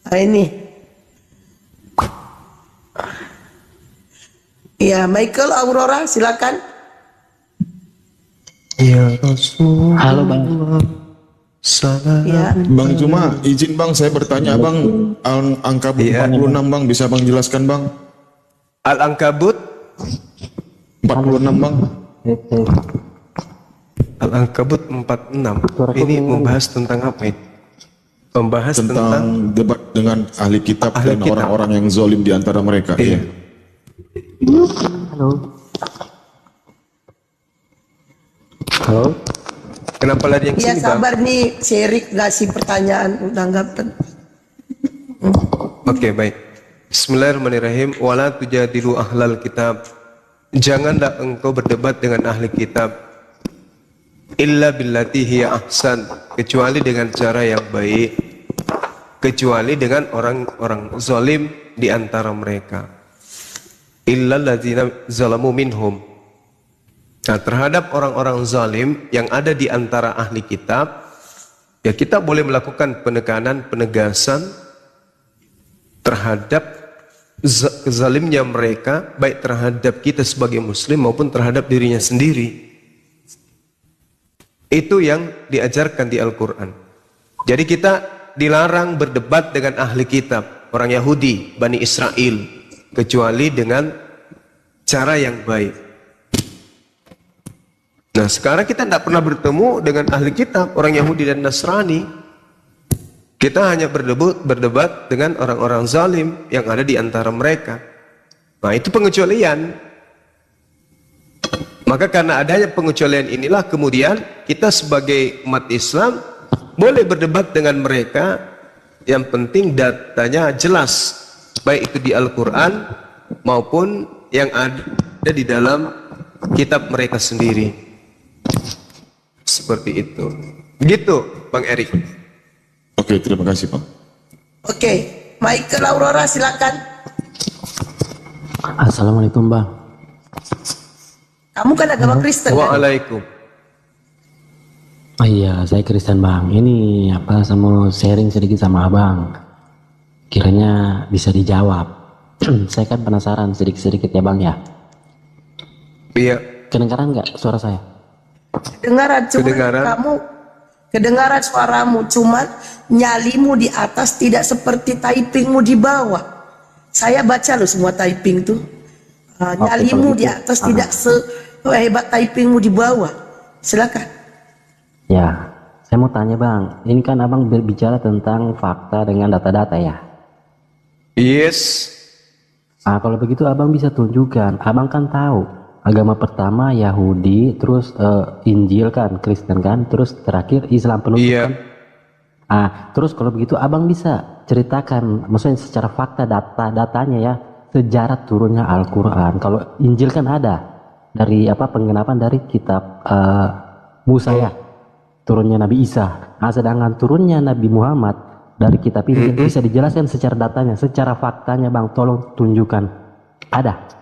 Nah ini. Ya, Michael Aurora, silakan. Ya Rasul. Halo Bang. Ya. Bang Juma, izin Bang saya bertanya Bang, Al-Ankabut 46 Bang, bisa Bang jelaskan Bang? Al-Ankabut 46 Bang. Al-Ankabut 46. Ini membahas tentang apa ini? Membahas tentang debat dengan ahli kitab ahli dan kitab. orang-orang yang zalim di antara mereka. Iya. Halo. Halo. Kenapa lari yang Iya sini, Bang? sabar nih, Sherik ngasih pertanyaan tanggapan. Oke, baik. Bismillahirrahmanirrahim. Wala tujadilu ahlal kitab. Janganlah engkau berdebat dengan ahli kitab. Illa billati hiya ahsan. Kecuali dengan cara yang baik. Kecuali dengan orang-orang zalim di antara mereka. Illa alladzina zalamu minhum. Nah, terhadap orang-orang zalim yang ada di antara ahli kitab, ya kita boleh melakukan penekanan, penegasan terhadap kezalimnya mereka, baik terhadap kita sebagai muslim maupun terhadap dirinya sendiri. Itu yang diajarkan di Al-Quran. Jadi kita dilarang berdebat dengan ahli kitab, orang Yahudi, Bani Israel, kecuali dengan cara yang baik. Nah, sekarang kita tidak pernah bertemu dengan ahli kitab, orang Yahudi dan Nasrani. Kita hanya berdebat dengan orang-orang zalim yang ada di antara mereka. Nah, itu pengecualian. Maka karena adanya pengecualian inilah kemudian kita sebagai umat Islam boleh berdebat dengan mereka. Yang penting datanya jelas, baik itu di Al-Quran maupun yang ada di dalam kitab mereka sendiri. Seperti itu. Gitu, Bang Erik. Oke, terima kasih, Bang. Oke, Michael Aurora silakan. Assalamualaikum, Bang. Kamu kan agama Kristen. Waalaikum. Oh iya, saya Kristen, Bang. Ini apa, sama sharing sedikit sama Abang. Kiranya bisa dijawab. Saya kan penasaran sedikit-sedikit ya, Bang ya. Iya. Kedengaran nggak suara saya? Kedengaran, cuma kamu kedengaran suaramu, cuman nyalimu di atas tidak seperti typingmu di bawah. Saya baca loh semua typing tuh. Nyalimu di atas tidak sehebat typingmu di bawah. Silakan. Ya, saya mau tanya, Bang. Ini kan Abang berbicara tentang fakta dengan data-data ya? Yes. Kalau begitu Abang bisa tunjukkan. Abang kan tahu agama pertama Yahudi, terus Injil kan, Kristen kan, terus terakhir Islam penutup kan. Terus kalau begitu Abang bisa ceritakan, maksudnya secara fakta datanya ya, sejarah turunnya Al-Quran. Kalau Injil kan ada dari penggenapan dari kitab Musa ya, turunnya Nabi Isa. Sedangkan turunnya Nabi Muhammad dari kitab Injil bisa dijelaskan secara datanya, secara faktanya, Bang. Tolong tunjukkan. Ada.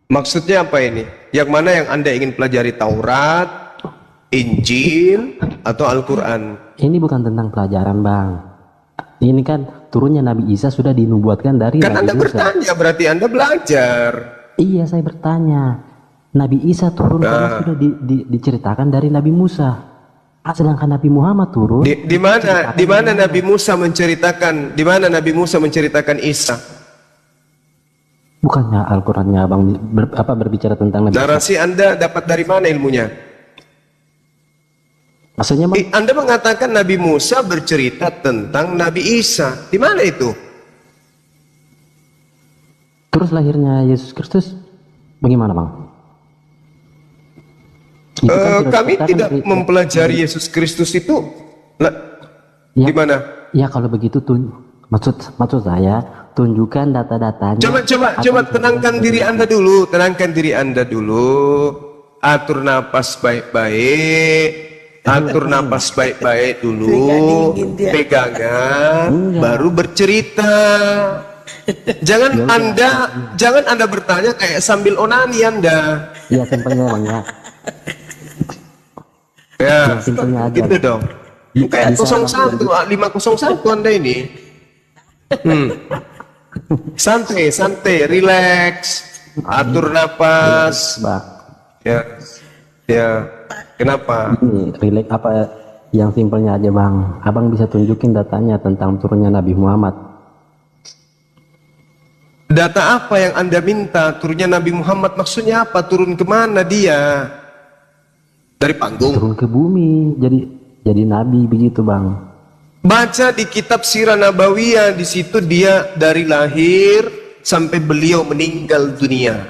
Maksudnya apa ini? Yang mana yang Anda ingin pelajari, Taurat, Injil, atau Al-Quran? Ini bukan tentang pelajaran, Bang. Ini kan turunnya Nabi Isa sudah dinubuatkan dari kan Nabi Anda Musa. bertanya, berarti Anda belajar. Iya, saya bertanya. Nabi Isa turun karena sudah diceritakan dari Nabi Musa. Sedangkan Nabi Muhammad turun. Di mana Nabi Musa menceritakan? Di mana Nabi Musa menceritakan Isa? Bukannya Al-Qurannya Abang berbicara tentang Nabi Narasi Anda dapat dari mana ilmunya? Maksudnya, Bang? Anda mengatakan Nabi Musa bercerita tentang Nabi Isa. Di mana itu? Terus lahirnya Yesus Kristus bagaimana, Bang? Kami tidak mempelajari Yesus Kristus itu. Di mana? Ya kalau begitu maksud saya tunjukkan data-datanya. Coba tenangkan diri Anda dulu, atur napas baik-baik, dulu, pegangan, baru bercerita. Jangan Anda bertanya kayak sambil onani Anda. Iya, simpelnya, Bang ya. Ya, gitu dong. Kayak 501 Anda ini. Santai, relax, atur napas. Ya. Kenapa? Relax yang simpelnya aja, Bang. Abang bisa tunjukin datanya tentang turunnya Nabi Muhammad. Data apa yang Anda minta? Turunnya Nabi Muhammad maksudnya apa? Turun kemana dia? Dari panggung. Turun ke bumi, jadi nabi begitu bang. Baca di kitab Sirah Nabawiyah, di situ dia dari lahir sampai beliau meninggal dunia.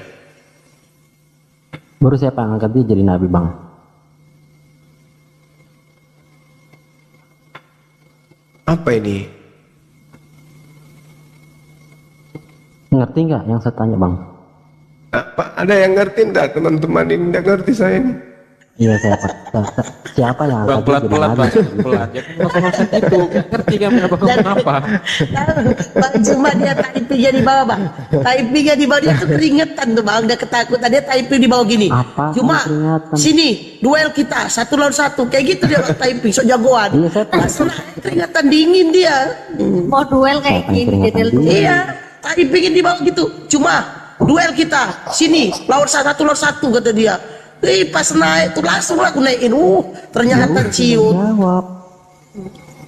Baru siapa yang angkat dia jadi nabi bang? Apa ini? Ngerti nggak yang saya tanya bang? Apa? Ada yang ngerti enggak teman-teman ini? Enggak ngerti saya ini. Iya siapa yang angkat dia jadi nabi? Pelan. Ya kan itu ngerti kan apa? Bang Juma dia typingnya di bawah bang. Typingnya di bawah dia tuh keringetan tuh bang. Dia ketakutan dia typing di bawah gini. Apa? Cuma sini duel kita 1 lawan 1 kayak gitu dia typing so jagoan. Langsung keringetan dingin dia. Mau duel kayak gini. Iya typingnya di bawah gitu. Cuma duel kita sini lawan 1 lawan 1 kata dia. Pas naik tuh langsung aku naikin. Ternyata ciut.